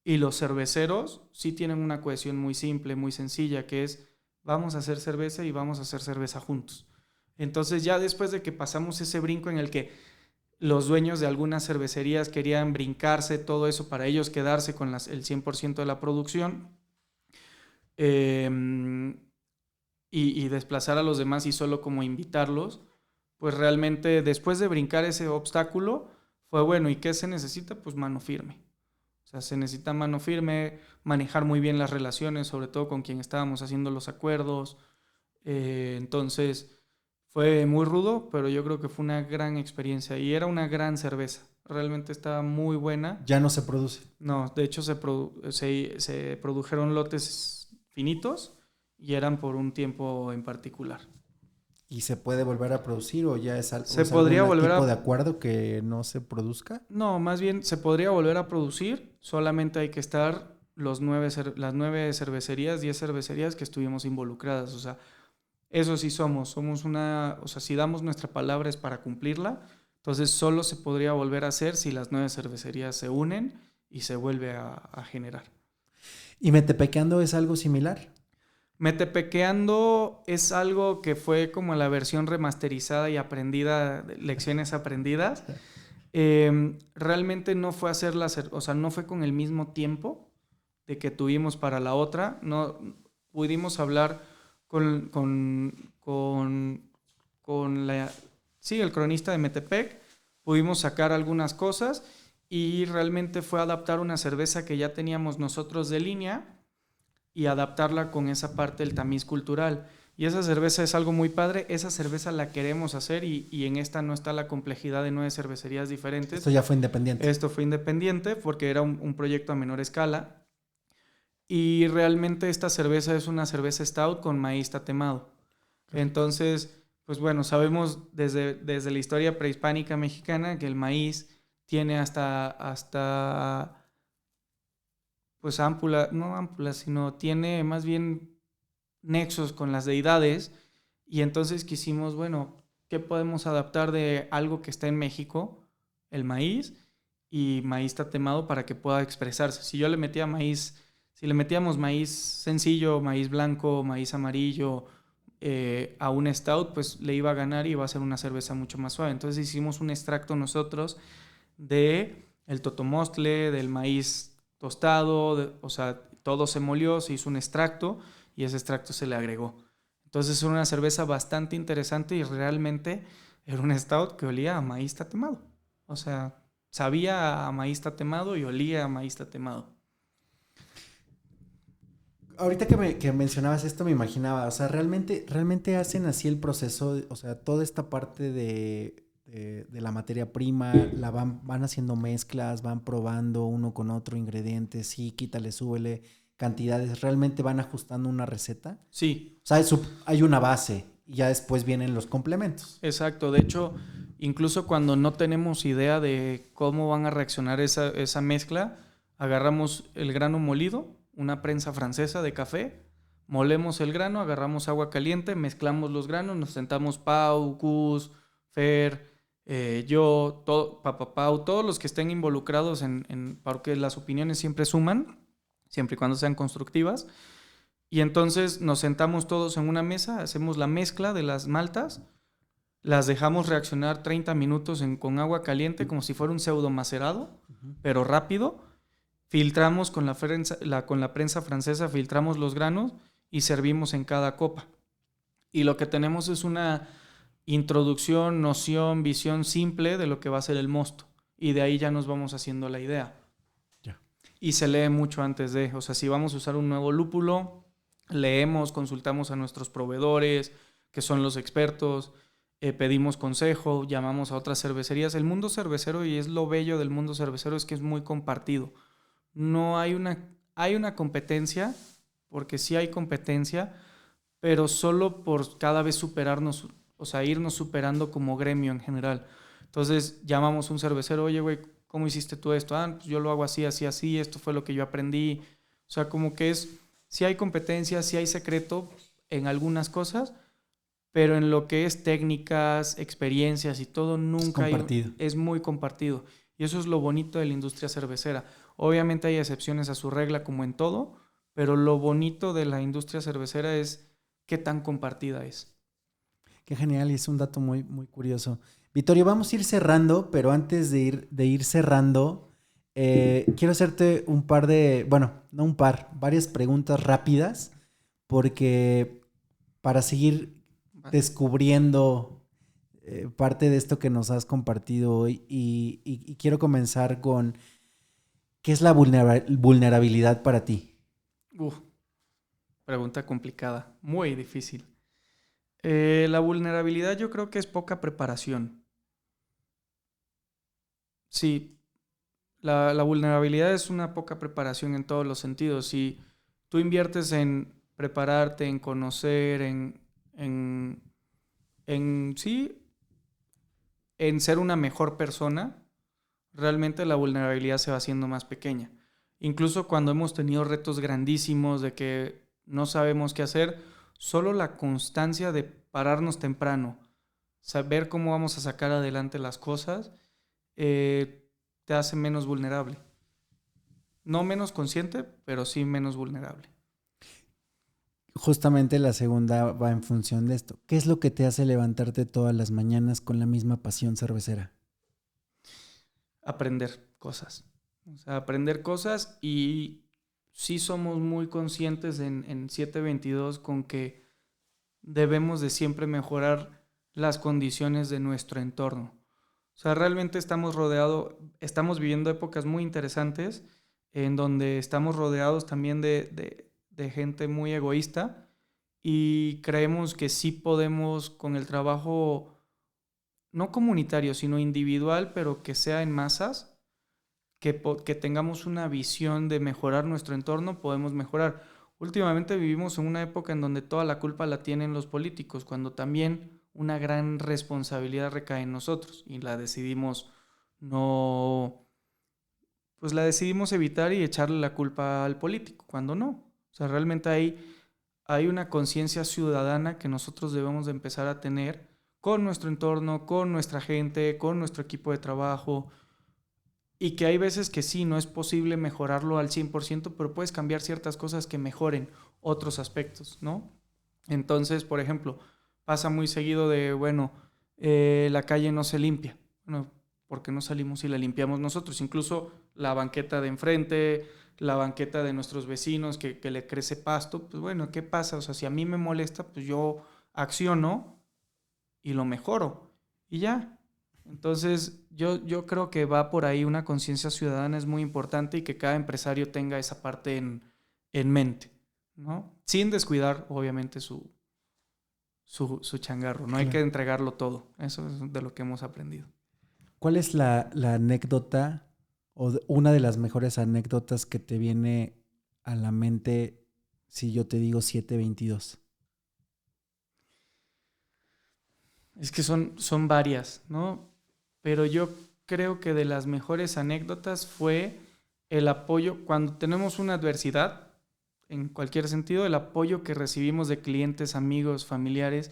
y los cerveceros sí tienen una cohesión muy simple, muy sencilla, que es vamos a hacer cerveza y vamos a hacer cerveza juntos. Entonces ya después de que pasamos ese brinco en el que los dueños de algunas cervecerías querían brincarse todo eso para ellos quedarse con el 100% de la producción, y desplazar a los demás y solo como invitarlos, pues realmente después de brincar ese obstáculo fue bueno. ¿Y qué se necesita? Pues mano firme. O sea, se necesita mano firme, manejar muy bien las relaciones, sobre todo con quien estábamos haciendo los acuerdos. Entonces fue muy rudo, pero yo creo que fue una gran experiencia y era una gran cerveza. Realmente estaba muy buena. ¿Ya no se produce? No, de hecho se produjeron lotes finitos y eran por un tiempo en particular. ¿Y se puede volver a producir o ya es algo tipo de acuerdo que no se produzca? No, más bien se podría volver a producir, solamente hay que estar las 9 cervecerías, 10 cervecerías que estuvimos involucradas. O sea, eso sí somos una, o sea, si damos nuestra palabra es para cumplirla, entonces solo se podría volver a hacer si las 9 cervecerías se unen y se vuelve a generar. ¿Y Metepequeando es algo similar? Metepequeando es algo que fue como la versión remasterizada y aprendida, lecciones aprendidas. Realmente no fue hacerla, o sea, no fue con el mismo tiempo, de que tuvimos para la otra. No pudimos hablar con el cronista de Metepec, pudimos sacar algunas cosas y realmente fue adaptar una cerveza que ya teníamos nosotros de línea y adaptarla con esa parte del tamiz cultural. Y esa cerveza es algo muy padre, esa cerveza la queremos hacer y en esta no está la complejidad de 9 cervecerías diferentes. Esto ya fue independiente. Esto fue independiente porque era un proyecto a menor escala. Y realmente esta cerveza es una cerveza stout con maíz tatemado. Entonces, pues bueno, sabemos desde la historia prehispánica mexicana que el maíz tiene hasta pues no ámpulas, sino tiene más bien nexos con las deidades. Y entonces quisimos, bueno, ¿qué podemos adaptar de algo que está en México? El maíz y maíz tatemado para que pueda expresarse. Si le metíamos maíz sencillo, maíz blanco, maíz amarillo a un stout, pues le iba a ganar y iba a ser una cerveza mucho más suave. Entonces hicimos un extracto nosotros de el totomostle, del maíz tostado, o sea, todo se molió, se hizo un extracto y ese extracto se le agregó. Entonces era una cerveza bastante interesante y realmente era un stout que olía a maíz tatemado. O sea, sabía a maíz tatemado y olía a maíz tatemado. Ahorita que mencionabas esto me imaginaba, o sea, realmente hacen así el proceso, o sea, toda esta parte de la materia prima, van haciendo mezclas, van probando uno con otro ingredientes, sí, quítale, súbele, cantidades, realmente van ajustando una receta. Sí. O sea, hay una base y ya después vienen los complementos. Exacto, de hecho, incluso cuando no tenemos idea de cómo van a reaccionar esa mezcla, agarramos el grano molido, una prensa francesa de café, molemos el grano, agarramos agua caliente, mezclamos los granos, nos sentamos Pau, Gus, Fer, yo, Pau, todos los que estén involucrados porque las opiniones siempre suman, siempre y cuando sean constructivas. Y entonces nos sentamos todos en una mesa, hacemos la mezcla de las maltas, las dejamos reaccionar 30 minutos con agua caliente como si fuera un pseudo macerado, pero rápido. Filtramos con la prensa francesa, filtramos los granos y servimos en cada copa. Y lo que tenemos es una introducción, noción, visión simple de lo que va a ser el mosto. Y de ahí ya nos vamos haciendo la idea. Ya. Y se lee mucho antes de, o sea, si vamos a usar un nuevo lúpulo, leemos, consultamos a nuestros proveedores, que son los expertos, pedimos consejo, llamamos a otras cervecerías. El mundo cervecero, y es lo bello del mundo cervecero, es que es muy compartido. No hay una competencia, porque sí hay competencia, pero solo por cada vez superarnos, o sea, irnos superando como gremio en general. Entonces llamamos a un cervecero, oye, güey, ¿cómo hiciste tú esto? Pues yo lo hago así, así, así, esto fue lo que yo aprendí. O sea, como que sí hay competencia, sí hay secreto en algunas cosas, pero en lo que es técnicas, experiencias y todo, nunca es muy compartido. Y eso es lo bonito de la industria cervecera. Obviamente hay excepciones a su regla como en todo, pero lo bonito de la industria cervecera es qué tan compartida es. Qué genial, y es un dato muy, muy curioso. Vittorio, vamos a ir cerrando, pero antes de ir cerrando, quiero hacerte varias preguntas rápidas, porque para seguir descubriendo parte de esto que nos has compartido hoy, y quiero comenzar con, ¿qué es la vulnerabilidad para ti? Pregunta complicada, muy difícil. La vulnerabilidad yo creo que es poca preparación. Sí, la vulnerabilidad es una poca preparación en todos los sentidos. Si tú inviertes en prepararte, en conocer, en ser una mejor persona, realmente la vulnerabilidad se va haciendo más pequeña. Incluso cuando hemos tenido retos grandísimos de que no sabemos qué hacer, solo la constancia de pararnos temprano, saber cómo vamos a sacar adelante las cosas, te hace menos vulnerable. No menos consciente, pero sí menos vulnerable. Justamente la segunda va en función de esto. ¿Qué es lo que te hace levantarte todas las mañanas con la misma pasión cervecera? Aprender cosas. O sea, aprender cosas y sí somos muy conscientes en 722 con que debemos de siempre mejorar las condiciones de nuestro entorno. O sea, realmente estamos viviendo épocas muy interesantes en donde estamos rodeados también de gente muy egoísta y creemos que sí podemos con el trabajo no comunitario, sino individual, pero que sea en masas, que tengamos una visión de mejorar nuestro entorno, podemos mejorar. Últimamente vivimos en una época en donde toda la culpa la tienen los políticos, cuando también una gran responsabilidad recae en nosotros y la decidimos no, pues la decidimos evitar y echarle la culpa al político, cuando no. O sea, realmente hay una conciencia ciudadana que nosotros debemos de empezar a tener con nuestro entorno, con nuestra gente, con nuestro equipo de trabajo, y que hay veces que sí, no es posible mejorarlo al 100%, pero puedes cambiar ciertas cosas que mejoren otros aspectos, ¿no? Entonces, por ejemplo, pasa muy seguido de, bueno, la calle no se limpia. Bueno, ¿por qué no salimos y la limpiamos nosotros? Incluso la banqueta de enfrente, la banqueta de nuestros vecinos que le crece pasto, pues bueno, ¿qué pasa? O sea, si a mí me molesta, pues yo acciono y lo mejoro y ya. Entonces, yo creo que va por ahí una conciencia ciudadana es muy importante y que cada empresario tenga esa parte en mente, ¿no? Sin descuidar, obviamente, su changarro. No hay que Claro. entregarlo todo. Eso es de lo que hemos aprendido. ¿Cuál es la anécdota una de las mejores anécdotas que te viene a la mente si yo te digo 722? Es que son varias, ¿no? Pero yo creo que de las mejores anécdotas fue el apoyo cuando tenemos una adversidad, en cualquier sentido, el apoyo que recibimos de clientes, amigos, familiares.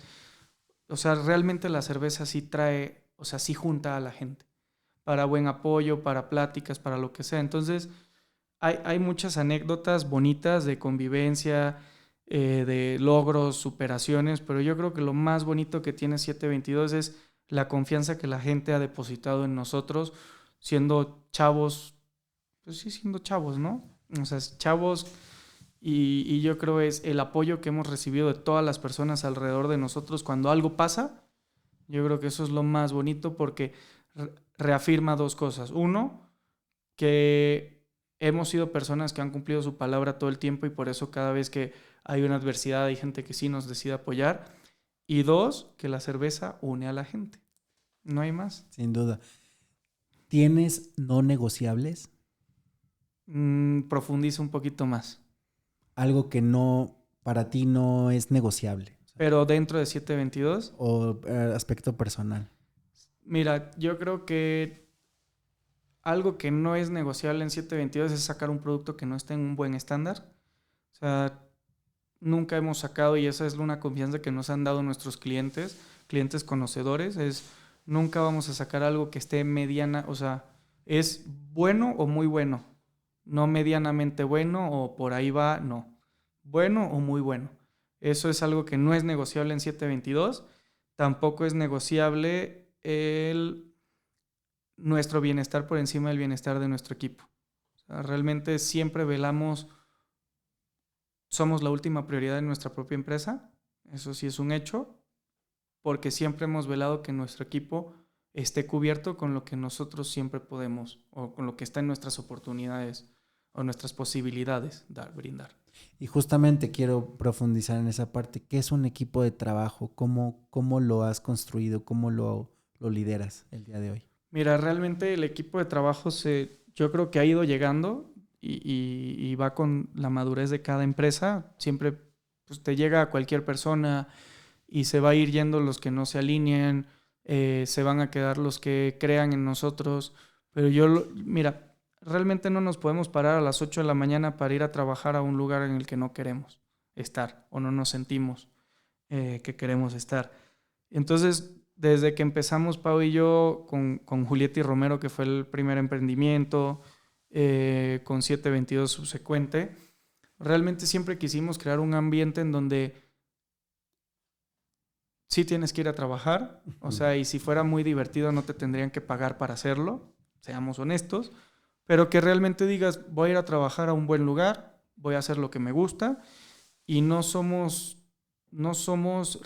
O sea, realmente la cerveza sí trae, o sea, sí junta a la gente para buen apoyo, para pláticas, para lo que sea. Entonces, hay muchas anécdotas bonitas de convivencia, de logros, superaciones, pero yo creo que lo más bonito que tiene 722 es la confianza que la gente ha depositado en nosotros, siendo chavos, pues sí, siendo chavos, ¿no? O sea, chavos, y yo creo es el apoyo que hemos recibido de todas las personas alrededor de nosotros cuando algo pasa. Yo creo que eso es lo más bonito porque reafirma dos cosas. Uno, que hemos sido personas que han cumplido su palabra todo el tiempo y por eso cada vez que hay una adversidad hay gente que sí nos decide apoyar. Y dos, que la cerveza une a la gente. No hay más. Sin duda. ¿Tienes no negociables? Profundiza un poquito más. Algo que no, para ti no es negociable. Pero dentro de 722, O aspecto personal. mira, yo creo que algo que no es negociable en 722 es sacar un producto que no esté en un buen estándar. O sea, nunca hemos sacado, y esa es una confianza que nos han dado nuestros clientes, clientes conocedores, es nunca vamos a sacar algo que esté mediana, o sea, es bueno o muy bueno, no medianamente bueno o por ahí va, no. Bueno o muy bueno. Eso es algo que no es negociable en 722. Tampoco es negociable nuestro bienestar por encima del bienestar de nuestro equipo. O sea, realmente siempre velamos, somos la última prioridad en nuestra propia empresa. Eso sí es un hecho, porque siempre hemos velado que nuestro equipo esté cubierto con lo que nosotros siempre podemos o con lo que está en nuestras oportunidades o nuestras posibilidades brindar. Y justamente quiero profundizar en esa parte. ¿Qué es un equipo de trabajo? ¿Cómo lo has construido? ¿Cómo lo lideras el día de hoy? Mira, realmente el equipo de trabajo yo creo que ha ido llegando y va con la madurez de cada empresa. Siempre pues, te llega a cualquier persona y se va a ir yendo los que no se alineen, se van a quedar los que crean en nosotros. Pero mira, realmente no nos podemos parar a las 8 de la mañana para ir a trabajar a un lugar en el que no queremos estar o no nos sentimos que queremos estar. Entonces, desde que empezamos Pau y yo con Julieta y Romero, que fue el primer emprendimiento, con 722 subsecuente, realmente siempre quisimos crear un ambiente en donde sí tienes que ir a trabajar, o sea, y si fuera muy divertido no te tendrían que pagar para hacerlo, seamos honestos, pero que realmente digas, voy a ir a trabajar a un buen lugar, voy a hacer lo que me gusta y no somos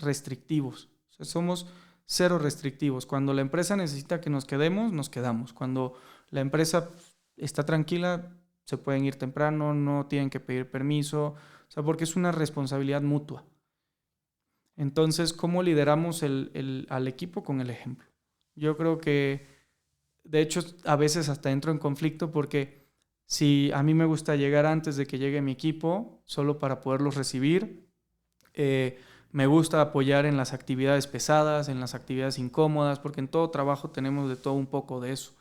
restrictivos. O sea, somos cero restrictivos. Cuando la empresa necesita que nos quedemos, nos quedamos. Cuando la empresa está tranquila, se pueden ir temprano, no tienen que pedir permiso, o sea, porque es una responsabilidad mutua. Entonces, ¿cómo lideramos al equipo? Con el ejemplo. Yo creo que, de hecho, a veces hasta entro en conflicto porque si a mí me gusta llegar antes de que llegue mi equipo, solo para poderlos recibir, me gusta apoyar en las actividades pesadas, en las actividades incómodas, porque en todo trabajo tenemos de todo un poco de eso.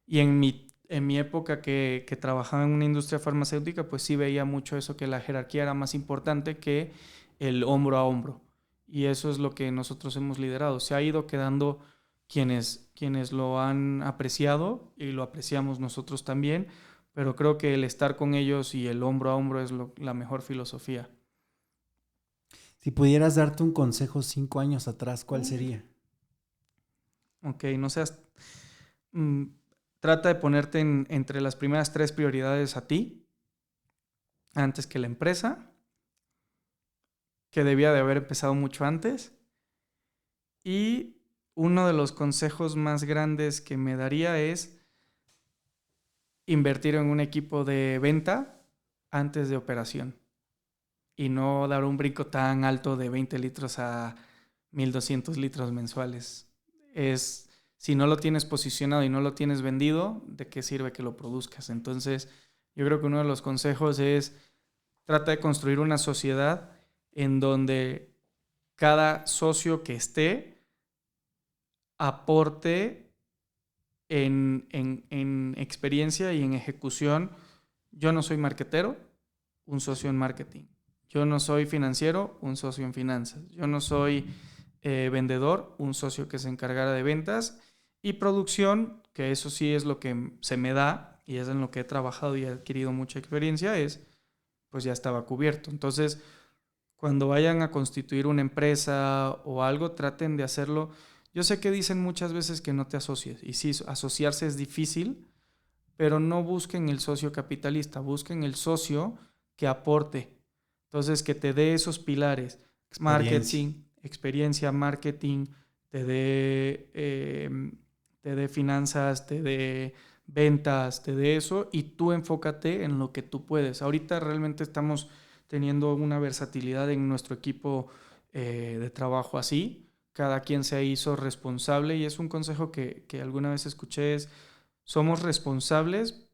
Y en mi época que trabajaba en una industria farmacéutica, pues sí veía mucho eso, que la jerarquía era más importante que el hombro a hombro. Y eso es lo que nosotros hemos liderado. Se ha ido quedando quienes lo han apreciado y lo apreciamos nosotros también, pero creo que el estar con ellos y el hombro a hombro es la mejor filosofía. Si pudieras darte un consejo 5 años atrás, ¿cuál sería? Ok, no seas... mm, trata de ponerte entre las primeras 3 prioridades a ti, antes que la empresa, que debía de haber empezado mucho antes. Y uno de los consejos más grandes que me daría es invertir en un equipo de venta antes de operación y no dar un brinco tan alto de 20 litros a 1,200 litros mensuales. Si no lo tienes posicionado y no lo tienes vendido, ¿de qué sirve que lo produzcas? Entonces, yo creo que uno de los consejos es trata de construir una sociedad en donde cada socio que esté aporte en experiencia y en ejecución. Yo no soy marketero, un socio en marketing. Yo no soy financiero, un socio en finanzas. Yo no soy vendedor, un socio que se encargara de ventas. Y producción, que eso sí es lo que se me da y es en lo que he trabajado y he adquirido mucha experiencia, pues ya estaba cubierto. Entonces, cuando vayan a constituir una empresa o algo, traten de hacerlo. Yo sé que dicen muchas veces que no te asocies, y sí, asociarse es difícil, pero no busquen el socio capitalista, busquen el socio que aporte. Entonces, que te dé esos pilares, Experiencia. marketing, experiencia, marketing, te dé finanzas, te dé ventas, te dé eso, y tú enfócate en lo que tú puedes. Ahorita realmente estamos teniendo una versatilidad en nuestro equipo de trabajo así. Cada quien se hizo responsable y es un consejo que alguna vez escuché, es somos responsables,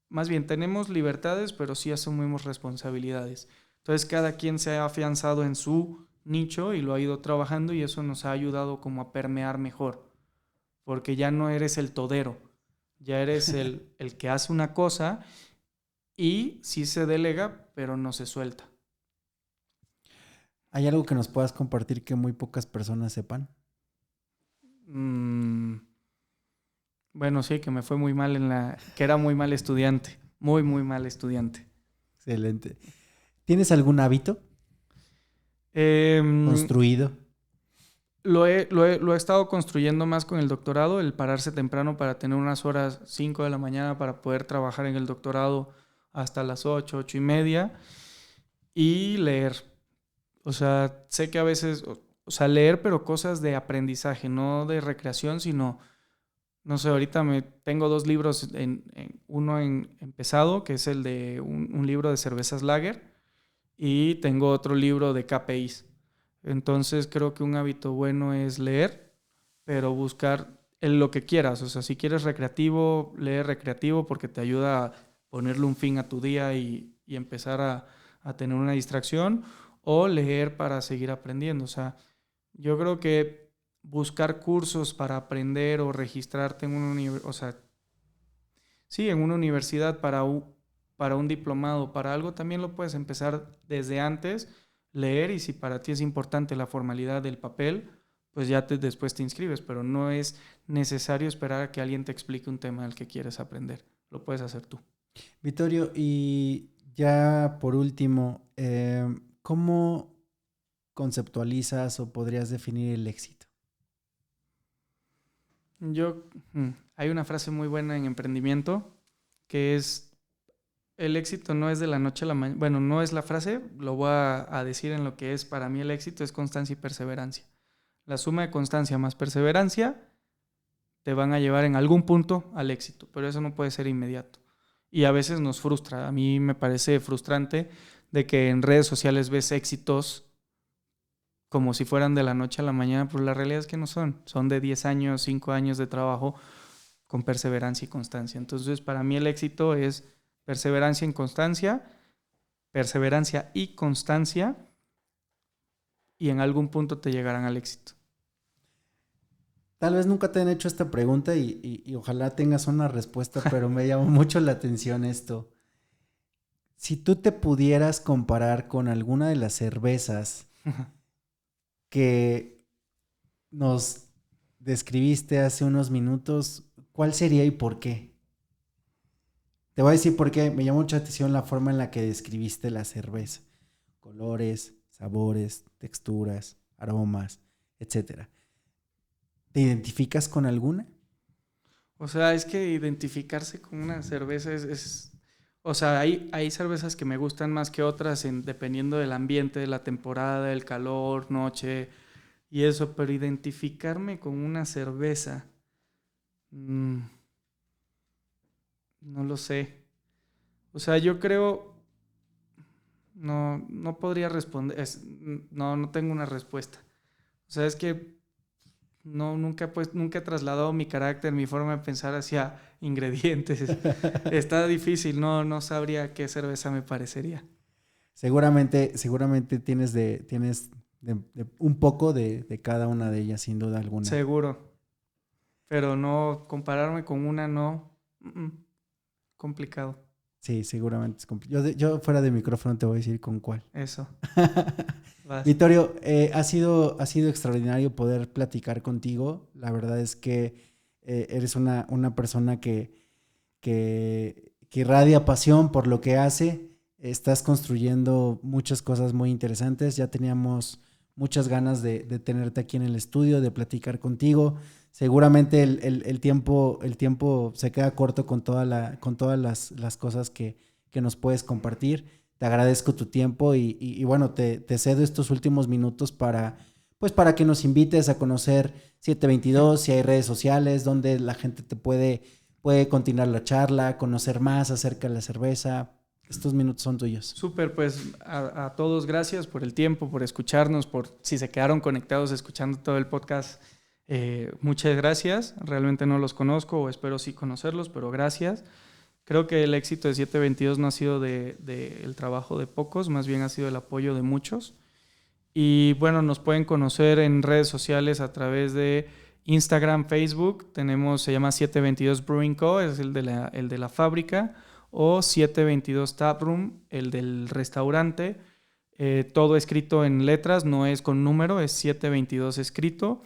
más bien tenemos libertades, pero sí asumimos responsabilidades. Entonces cada quien se ha afianzado en su nicho y lo ha ido trabajando y eso nos ha ayudado como a permear mejor, porque ya no eres el todero, ya eres el que hace una cosa y sí se delega, pero no se suelta. ¿Hay algo que nos puedas compartir que muy pocas personas sepan? Mm, bueno, sí, que me fue muy mal que era muy mal estudiante, muy, muy mal estudiante. Excelente. ¿Tienes algún hábito Eh, construido? lo he estado construyendo más con el doctorado, el pararse temprano para tener unas horas 5 de la mañana para poder trabajar en el doctorado hasta las 8, 8:30 y leer. O sea, sé que a veces, o sea, leer, pero cosas de aprendizaje, no de recreación, sino, no sé, ahorita tengo 2 libros, uno empezado, que es el de un libro de cervezas lager, y tengo otro libro de KPIs. Entonces creo que un hábito bueno es leer, pero buscar lo que quieras. O sea, si quieres recreativo, leer recreativo porque te ayuda a ponerle un fin a tu día y empezar a tener una distracción, o leer para seguir aprendiendo. O sea, yo creo que buscar cursos para aprender o registrarte en una universidad, o sea, sí, en una universidad para un diplomado, para algo, también lo puedes empezar desde antes, leer, y si para ti es importante la formalidad del papel, pues ya después te inscribes, pero no es necesario esperar a que alguien te explique un tema al que quieres aprender. Lo puedes hacer tú. Vittorio, y ya por último, ¿cómo conceptualizas o podrías definir el éxito? Hay una frase muy buena en emprendimiento que es el éxito no es de la noche a la mañana. Bueno, no es la frase, lo voy a decir en lo que es para mí el éxito, es constancia y perseverancia. La suma de constancia más perseverancia te van a llevar en algún punto al éxito, pero eso no puede ser inmediato. Y a veces nos frustra. A mí me parece frustrante de que en redes sociales ves éxitos como si fueran de la noche a la mañana, pero la realidad es que no son. Son de 10 años, 5 años de trabajo con perseverancia y constancia. Entonces, para mí el éxito es perseverancia y constancia, y en algún punto te llegarán al éxito. Tal vez nunca te han hecho esta pregunta y ojalá tengas una respuesta, pero me llamó mucho la atención esto. Si tú te pudieras comparar con alguna de las cervezas que nos describiste hace unos minutos, ¿cuál sería y por qué? Te voy a decir por qué. Me llamó mucha atención la forma en la que describiste la cerveza. Colores, sabores, texturas, aromas, etcétera. ¿Te identificas con alguna? O sea, es que identificarse con una cerveza o sea, hay cervezas que me gustan más que otras dependiendo del ambiente, de la temporada, el calor, noche y eso, pero identificarme con una cerveza, no lo sé. O sea, yo creo, no podría responder, no tengo una respuesta. O sea, es que nunca he trasladado mi carácter, mi forma de pensar hacia ingredientes. Está difícil, no sabría qué cerveza me parecería. Seguramente tienes un poco de cada una de ellas, sin duda alguna. Seguro, pero no compararme con una, no. Complicado. Sí, seguramente es complicado. Yo fuera de micrófono te voy a decir con cuál. Eso. Vas. Vittorio, ha sido extraordinario poder platicar contigo. La verdad es que eres una persona que irradia pasión por lo que hace. Estás construyendo muchas cosas muy interesantes. Ya teníamos muchas ganas de tenerte aquí en el estudio, de platicar contigo. Seguramente el tiempo se queda corto con todas las cosas que nos puedes compartir. Te agradezco tu tiempo y bueno, te cedo estos últimos minutos para que nos invites a conocer 722, si hay redes sociales donde la gente te puede continuar la charla, conocer más acerca de la cerveza. Estos minutos son tuyos. Súper, pues a todos gracias por el tiempo, por escucharnos, por si se quedaron conectados escuchando todo el podcast. Muchas gracias. Realmente no los conozco o espero sí conocerlos, pero gracias. Creo que el éxito de 722 no ha sido el trabajo de pocos, más bien ha sido el apoyo de muchos. Y bueno, nos pueden conocer en redes sociales a través de Instagram, Facebook. Se llama 722 Brewing Co., es el de la fábrica, o 722 Taproom, el del restaurante. Todo escrito en letras, no es con número, es 722 escrito.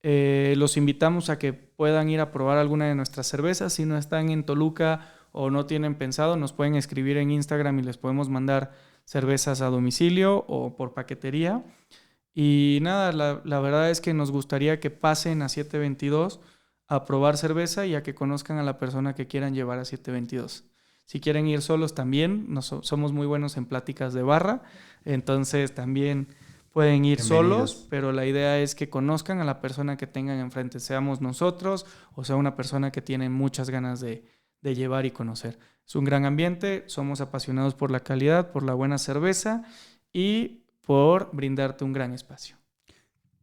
Los invitamos a que puedan ir a probar alguna de nuestras cervezas. Si no están en Toluca o no tienen pensado, nos pueden escribir en Instagram y les podemos mandar cervezas a domicilio o por paquetería. Y nada, la verdad es que nos gustaría que pasen a 722 a probar cerveza y a que conozcan a la persona que quieran llevar a 722. Si quieren ir solos también, somos muy buenos en pláticas de barra, entonces también pueden ir solos, pero la idea es que conozcan a la persona que tengan enfrente, seamos nosotros o sea una persona que tiene muchas ganas de llevar y conocer. Es un gran ambiente, somos apasionados por la calidad, por la buena cerveza y por brindarte un gran espacio.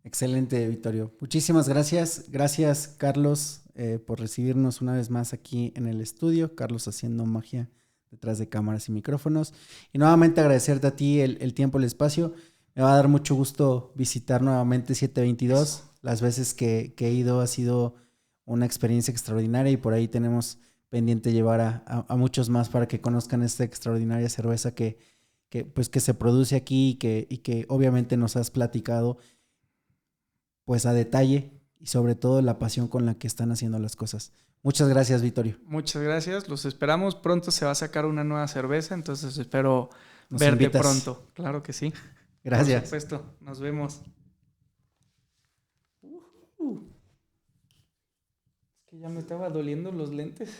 Excelente, Vittorio. Muchísimas gracias. Gracias, Carlos, por recibirnos una vez más aquí en el estudio. Carlos haciendo magia detrás de cámaras y micrófonos. Y nuevamente agradecerte a ti el tiempo, el espacio. Me va a dar mucho gusto visitar nuevamente 722. Eso. Las veces que he ido ha sido una experiencia extraordinaria y por ahí tenemos pendiente llevar a muchos más para que conozcan esta extraordinaria cerveza que se produce aquí y que obviamente nos has platicado pues a detalle y sobre todo la pasión con la que están haciendo las cosas. Muchas gracias, Vittorio. Muchas gracias, los esperamos. Pronto se va a sacar una nueva cerveza, entonces espero verte pronto. Claro que sí. Gracias. Por supuesto, nos vemos. Es que ya me estaba doliendo los lentes.